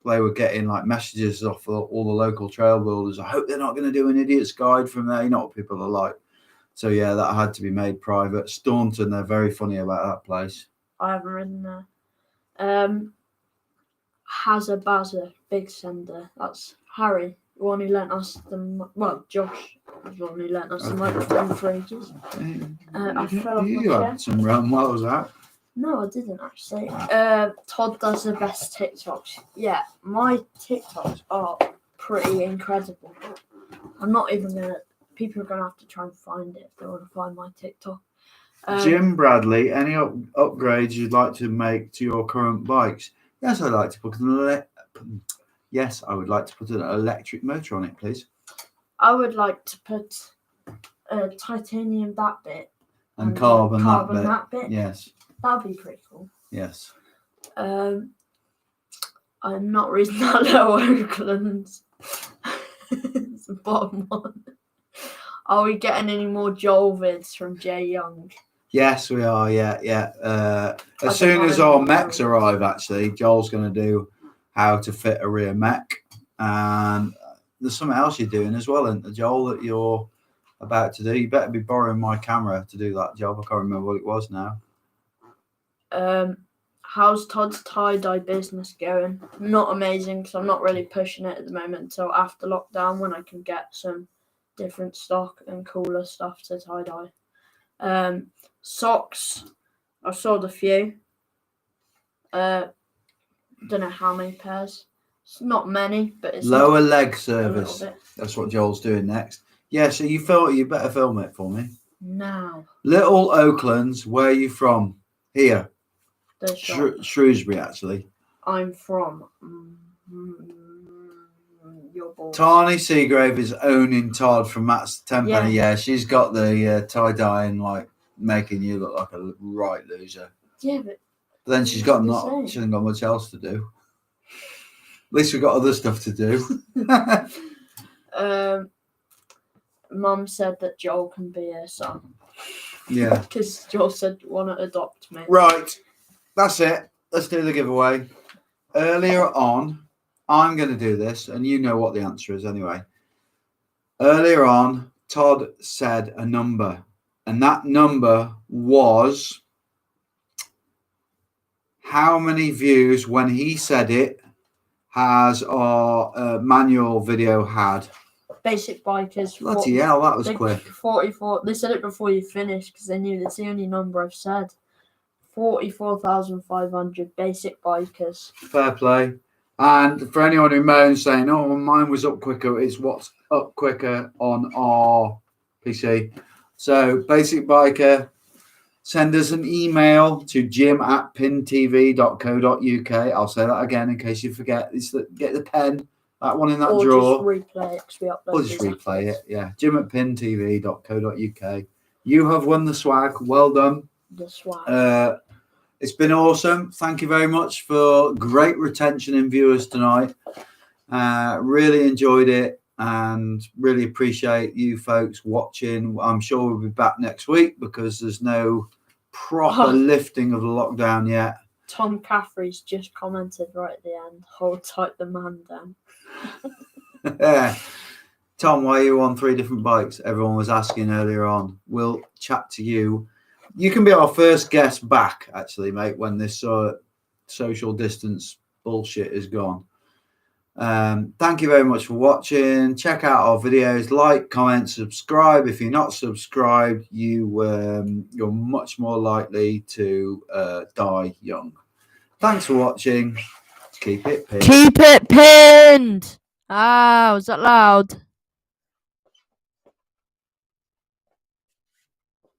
they were getting like messages off all the local trail builders. I hope they're not going to do an idiot's guide from there. You know what people are like. So yeah, that had to be made private. Staunton, they're very funny about that place. I haven't ridden there. Hazza Big Sender. That's Harry, the one who lent us Josh was the one who lent us the microphone for ages. I fell off my chair. Had some rum. What was that? No, I didn't actually. Todd does the best TikToks. Yeah, my TikToks are pretty incredible. I'm not even gonna. People are gonna have to try and find it if they want to find my TikTok. Jim Bradley, any upgrades you'd like to make to your current bikes? Yes, I'd like to put I would like to put an electric motor on it, please. I would like to put a titanium that bit and carbon that bit. Yes. That'd be pretty cool. Yes. I'm not reading that low Oaklands. It's the bottom one. Are we getting any more Joel vids from Jay Young? Yes, we are. Yeah. As soon as our mechs arrive, actually, Joel's going to do how to fit a rear mech. And there's something else you're doing as well, isn't there, Joel, that you're about to do? You better be borrowing my camera to do that job. I can't remember what it was now. How's Todd's tie-dye business going? Not amazing, because I'm not really pushing it at the moment until after lockdown when I can get some different stock and cooler stuff to tie-dye. Socks, I've sold a few. Don't know how many pairs. It's not many, but it's lower leg service. That's what Joel's doing next. Yeah, so you better film it for me. Now. Little Oaklands, where are you from? Here. The shop. Shrewsbury, actually. I'm from your boy. Tawny Seagrave is owning Todd from Matt's Tenpenny. Yeah, she's got the tie-dye and like making you look like a right loser. Yeah, but then she's got she hasn't got much else to do. At least we've got other stuff to do. Mum said that Joel can be her son. Yeah. Because Joel said want to adopt me. Right. That's it. Let's do the giveaway. Earlier on, I'm going to do this, and you know what the answer is anyway. Earlier on, Todd said a number, and that number was how many views when he said it has our manual video had. Basic Bikers. Bloody hell, that was quick. 44. They said it before you finished because they knew that's the only number I've said. 44,500 Basic Bikers. Fair play. And for anyone who moans saying, "Oh, mine was up quicker," it's what's up quicker on our PC. So, Basic Biker, send us an email to jim@pintv.co.uk. I'll say that again in case you forget. Get the pen, that one in that drawer. Or just replay it because we upload Or just replay it, yeah. jim@pintv.co.uk. You have won the swag. Well done. The swag. It's been awesome. Thank you very much for great retention in viewers tonight. Really enjoyed it and really appreciate you folks watching. I'm sure we'll be back next week because there's no proper lifting of the lockdown yet. Tom Caffrey's just commented right at the end, "Hold tight the man down." Yeah. Tom, why are you on 3 different bikes? Everyone was asking earlier on. We'll chat to you. You can be our first guest back, actually, mate, when this social distance bullshit is gone. Thank you very much for watching. Check out our videos, like, comment, subscribe. If you're not subscribed, you're much more likely to die young. Thanks for watching. Keep it pinned. Keep it pinned. Ah, was that loud?